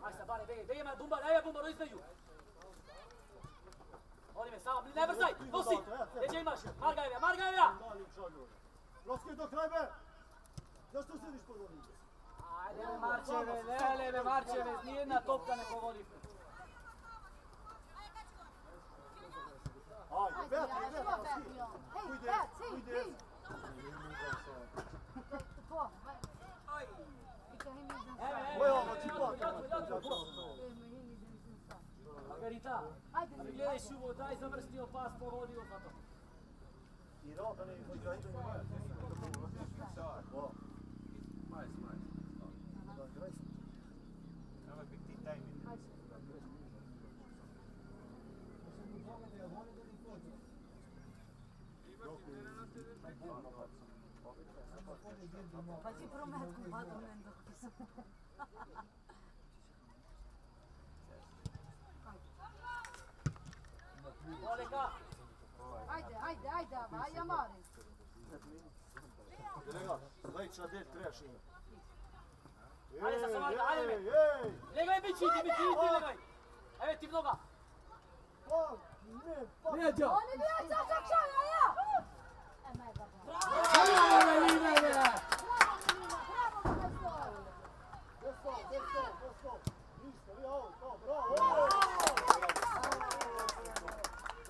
Ajde, bare, beje me bumba, daj bumba, između. Oni me samo, ne brzaj, nosi. Gdje imaš? Marga je, Roski do kraja be. Zašto sediš pod vodom? Ajde me Marčeve, lele me Marčeve, nijedna topka ne pogodi. Ajde, Ajde, Beat, ajde, Beat, Beat, ski. jo. Hej, Ujde, Beat, si, ujde. si. Två, vilka hinner den Oj, ovo, čipa. Margarita, Ajde, ali gledaj šuvo, daj zavrstio pas, pogodio za to. I rada ne igra i to je. O. Treba biti tajmin. Pa ti prometku padam endo. Poleka, Ajde, aj Amare. Delegat, Lejča del trebaš ima. ajde sa Marga, ajde me. Ej! Legaj Mići, ti legaj. Evo ti mnoga. Pa, ne, pa. On je bio čačak šalja, ja! E, mega bravo. Bravo, Melina! Bravo, Melina, bravo, majstor. Desno. Ništa, vi ovo, to, bravo.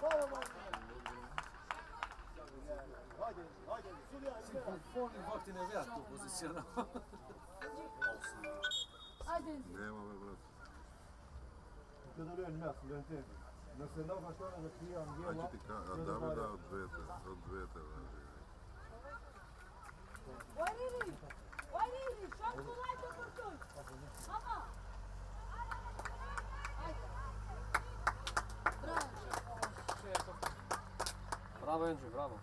Bravo, Marko. Ajde, sudija, izgleda. Foni vakti ne vea tu pozicionao. Ajde, Nema me, brate. Kada lön med, lön till. Men sen då förstår jag att vi har en Aj gel. ti Davida od dvete, važi. Vajrili, šapku lajte portuj. Mama. Ajde. Bravo. Bravo Andrew, bravo.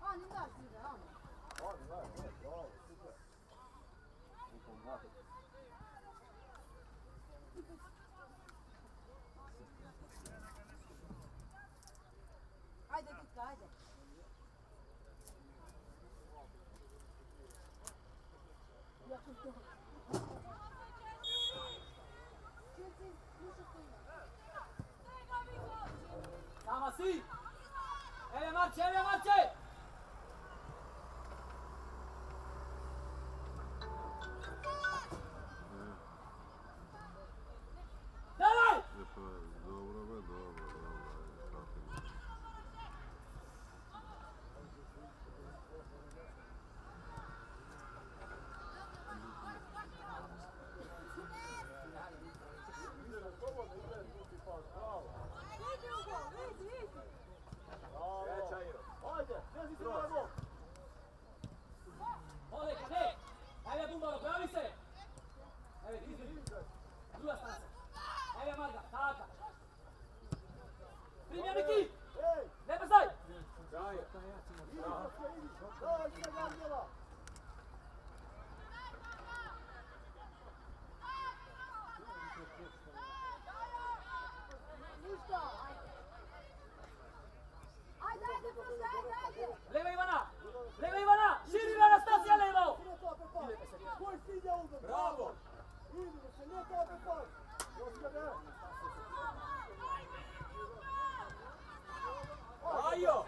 A, ni daš ti da, Bravo, super. Ajde, Ditka, ajde. Sama si! Evo Marče, evo Marče! Dawaj! Dobro, be, dobro, ajde, pratimo. Ajde, vezi se na bok. Ode, kade! Ajde, Bumbaro, pojavi se! Evo, izvedi. Druga strana se. Evo Marga, taka. Primi, Miki! Ej, Ne brzaj! Daj, idem Angela. Ništa, ajde. Ajde, ajde, pusti, ajde. Leva Ivana! Leva Ivana! Širi Anastasija levo! Koji stinja uzem? Bravo! Idemo se, ne tako pas. Gospode. Ajo!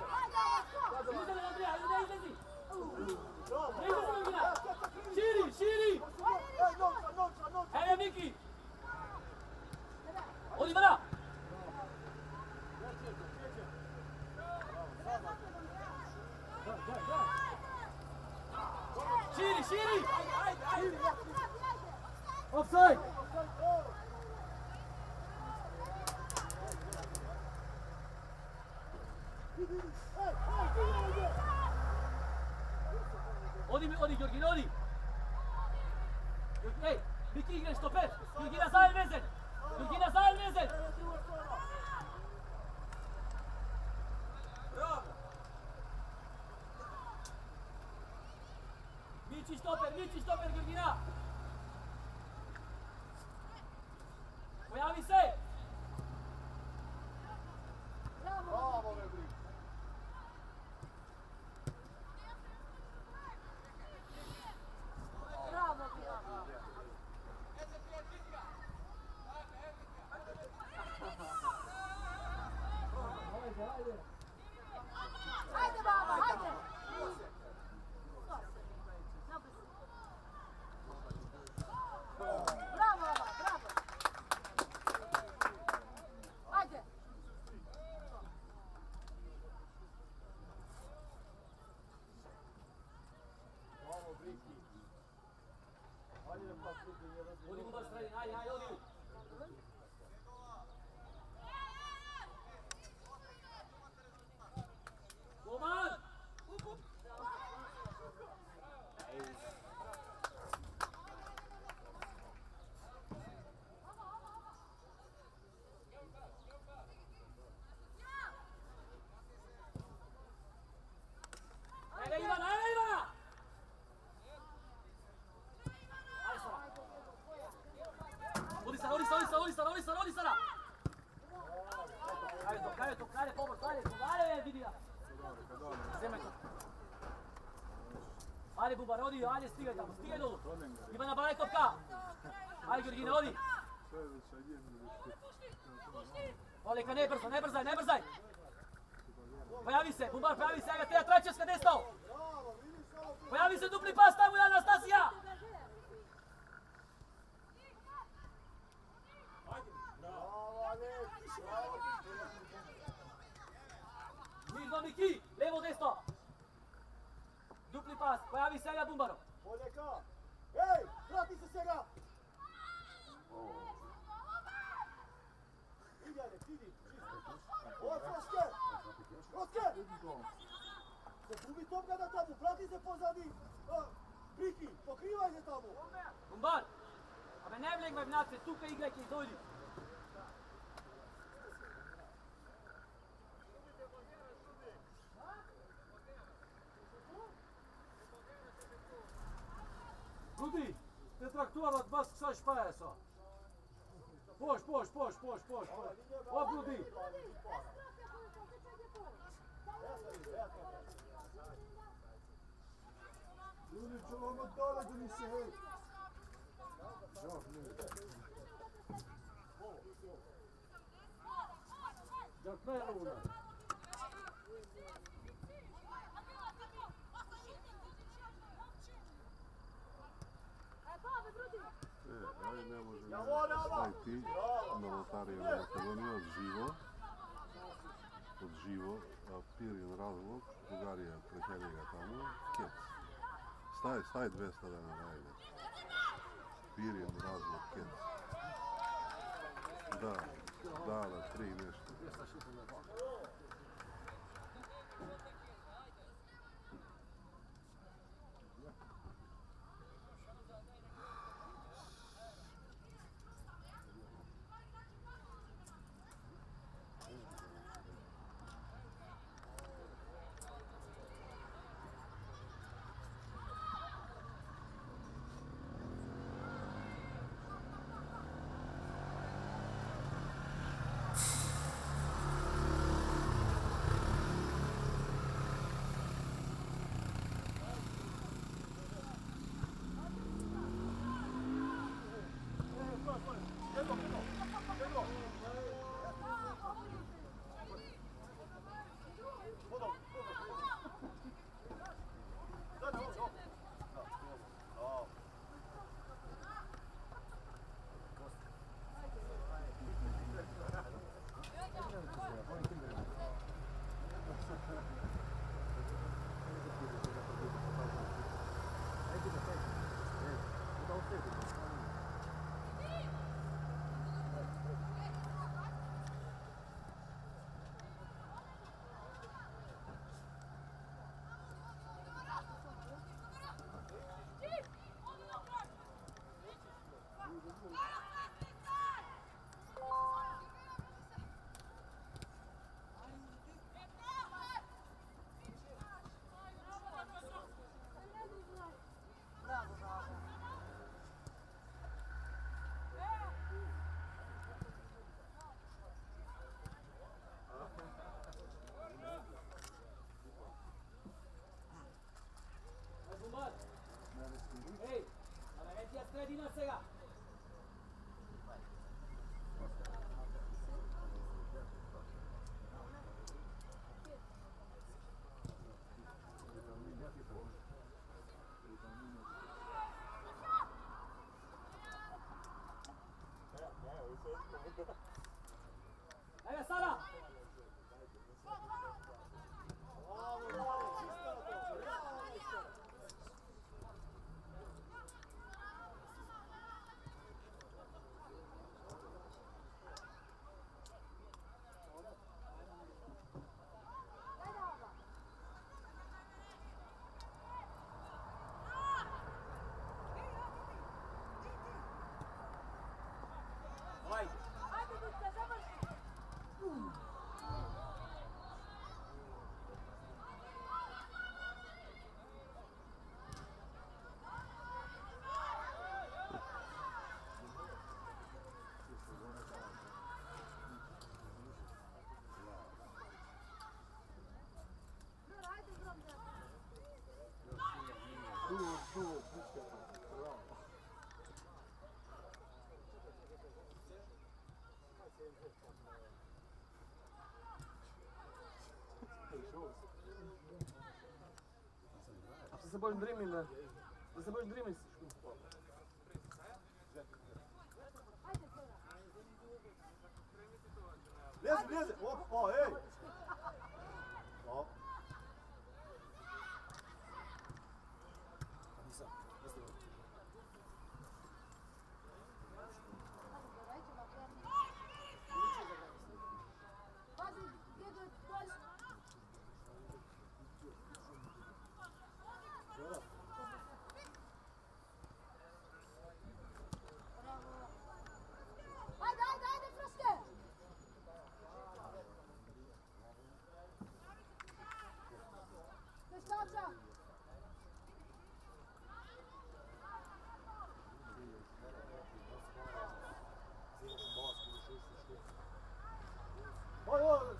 Izlezi, Andrija, ne izlezi! Bravo! Ne izlezi, Andrija! Širi, širi! Ej, novca! Evo Miki! Odi Ivana! Širi, širi! Offside! Odi, Georgin, odi! Ej, Miki igra štoper! Georgina zajedno vezen! Georgina zajedno vezen! Mići štoper, Georgina! Pojavi se! Bravo, Rebrik! Bravo, bravo. Ajde, baba, ajde. Bravo, baba, bravo. Ajde. Bravo, Briki! Ajde, pa sluti, ne razumije. Odi Bubar sredin, ajde, odi! Roman! Ajde Ivana, ajde Ivana! Ajde Sara! Odi Sara! Ajde, pomoć, dalje, vidi ja! Zemaj to! Ajde Bubar, odi, ajde, stigaj tamo, stigaj dolu! Ivana, balaj topka! Ajde Georgina, odi! Oleka, ne brzaj! Pojavi se, Bubar, pojavi se, ajde, teja Tračevska desno! Pojavi se dupli pas, tamo je Anastasija! Mirno, Miki, levo, desno! Dupli pas, pojavi se, ajde, Bumbaro! Poljeka! Ej, vrati se svega! Idi, ajde, idi! Od Roske! Se gubi topkada tamo, vrati se pozadi! Briki, pokrivaj se tamo! Bumbar! Aber ne vleg beim Nazi, tukaj igraj, ki dojdi! Rudi, te traktuarat bas kësaj shpaja sa. Posh. O, Rudi. Ljudi, që më dole të një se hejt. Giancarlo. Aj ne može stavi ti novotarija na Makedonija od živo, Pirin razlog, Bugarija preheli ga tamo, kec. Staj 200 dana, ajde. Pirin razlog, kec. Da, 3 nešto. Hey, avete a 3 di sera. Dai, Sara! Vai! Da se boš dreaming, da se boš dreaming. Leze! Opa, ej! O.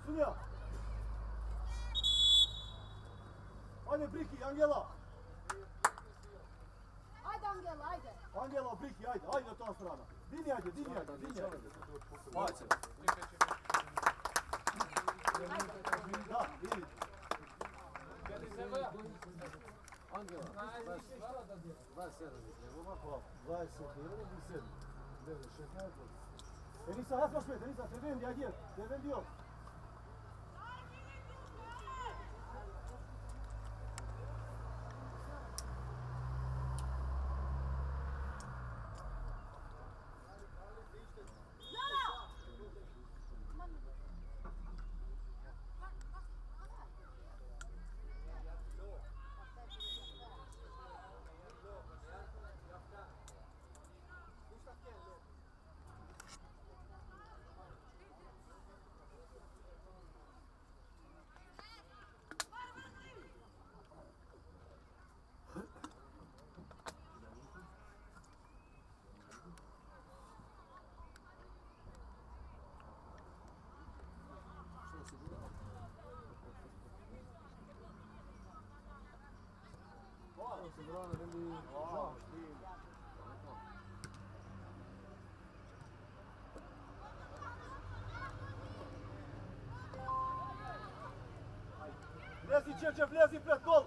Sunja! Ajde, Briki, Angela! Ajde, Angela, ajde. Angela, Briki, ajde na ta strana. Dini, ajde. Ajde. Da, vidi. Angela, 27 izgleda, ovako, 21 i 7. 9, 16. Enisa, hai să șpet, Enisa, te vendi, adiet, te vendi eu. Osigurano, quindi gioco. Влези, Чече, влези пред гол!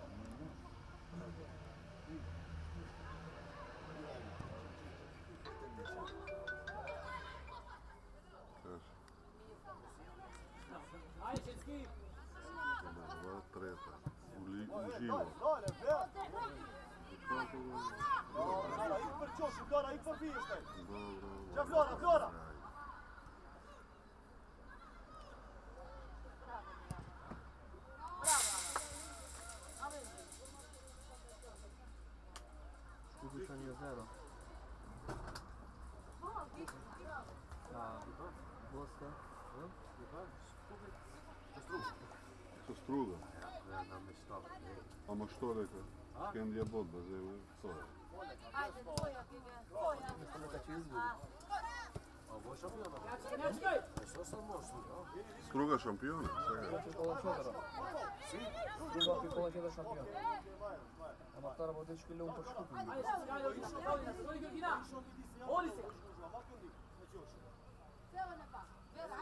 Ajde, Četski! Dva, treta. Uživo. Доле, Флора, и прчош, Флора, и побиеш taj. Ča Флора! Uključanje 0. Gosta. Со Струга. Ама што река? Скендија бот да земе, тоа е. Ajde, tvoja, Gige, tvoja. Neka će izgubi. A ovo je šampiona. Nečkaj! Što sam možda, ja? Струга шампион, сега. Znači pola četara. Druga pi pola četara šampion. Ама втора водичка или умпаш купи. Ajde, Četski, ajde, Georgina, Georgina! Oli se! Evo ne pa.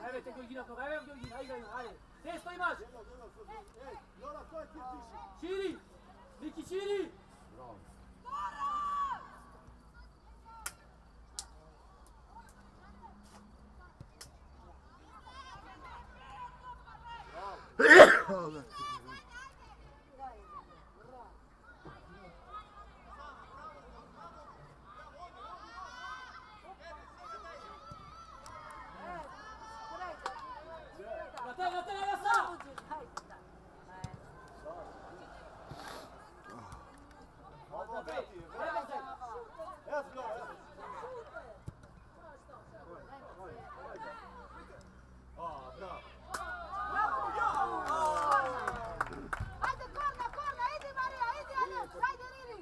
Evo te, Georgina, evo Georgina, ajde! Gdje što imaš? Флора, кој ти пише? Širi! Niki, širi! Na te, Jasa! Ovo, brati, Evo se! evo Флора, evo. Ajde, korna, idi Marija, idi Alex, ajde Riri.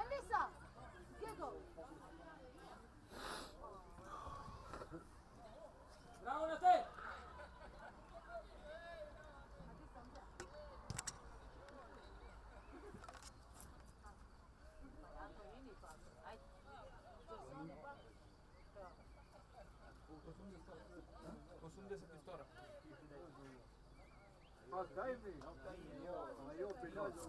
Elisa, Diego. Bravo na te! Pa daj mi. A io pigliaggio.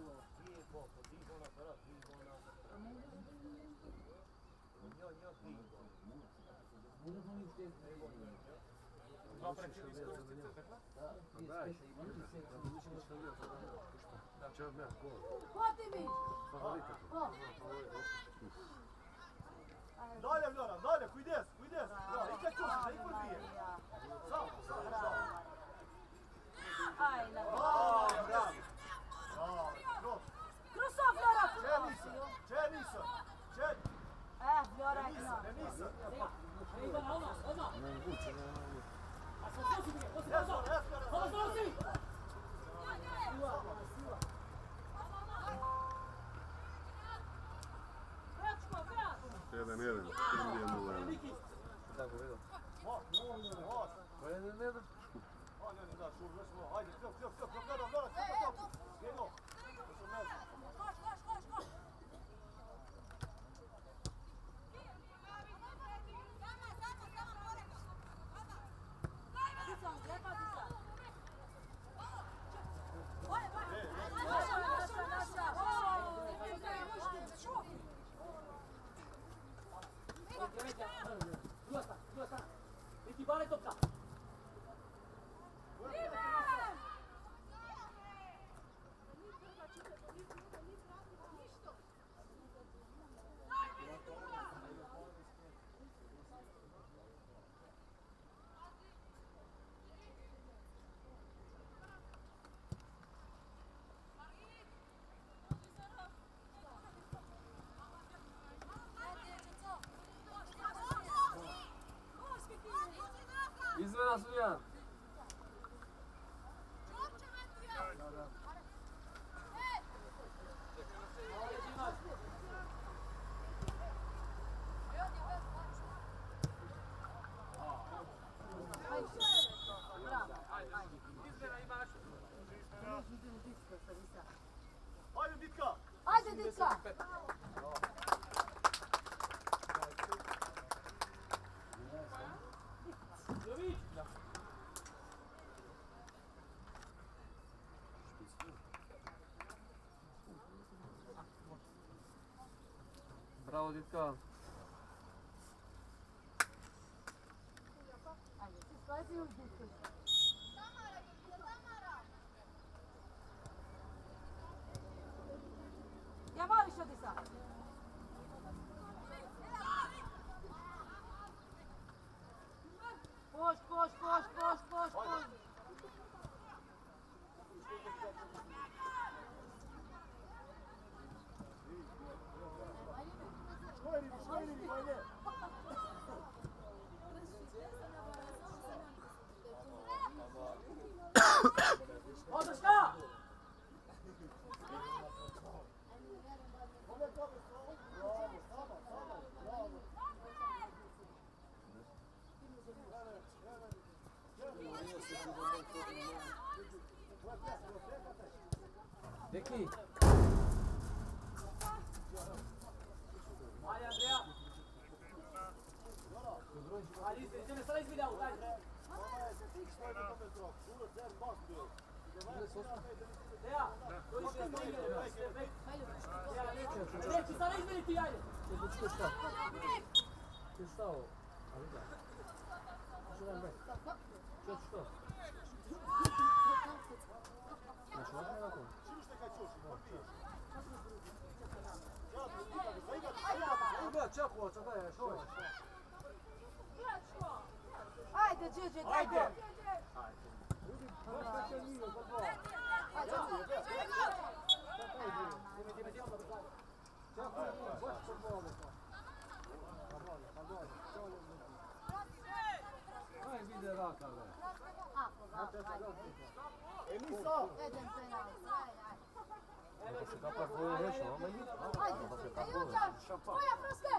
Daj. C'è me ancora. Hvatimi. Favorita. Dalje, Flora, dalje, cuides. Flora, i kad ćuši, da i pobije. Samo. Aj, na Bravo, bravo. Kruso, Flora, Čenisa. Flora je kno. Enisa. Ivana, odmah! Ne moguće, ne moguće. A što si mi? Ovo si! Jedan, Skendija 0. Tako vidio. Koja je ne da? Ajde, Flora, Diego. Dicko, sa Lisa. Hajde, Ditka! Ajde, Ditka! Jović! Bravo, Ditka. Ajde, ti slazi još Ditko. Ja voliš odi sad. Poš, poš, poš, poš, poš, poš. Podrška! Deki, Ajde, Andreja! Ajde, ideme sada izvidi aut, ajde! Deja, dođi se izvidi, Deja, neću sada izvidi ti, ajde! ti šta ovo? Ali da. Što da ne? Što? Znači, ovako je ovako. Ajde, čakovac, daj, što je? Ajde, Đeđe, daj Ajde! gol. Aj, vide raka, bre. Elisa! Jedan penal, ajde. Pa se kapak boje rešao, ama i Ajde, Juđan, tvoja proste!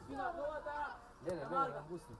Spina, nova da... ne, gusti.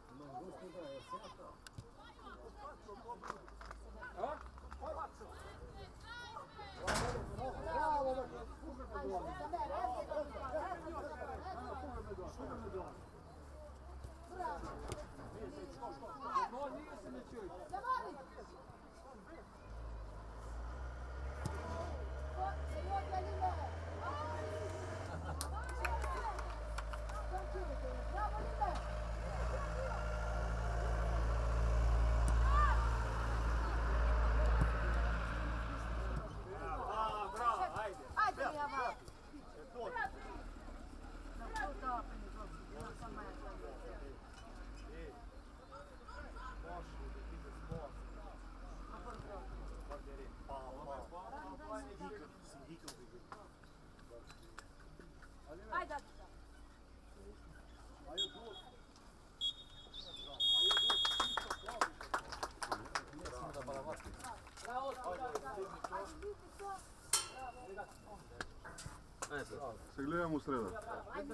Se gledamo u sredu. Ajde.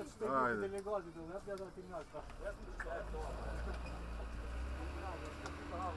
Bravo,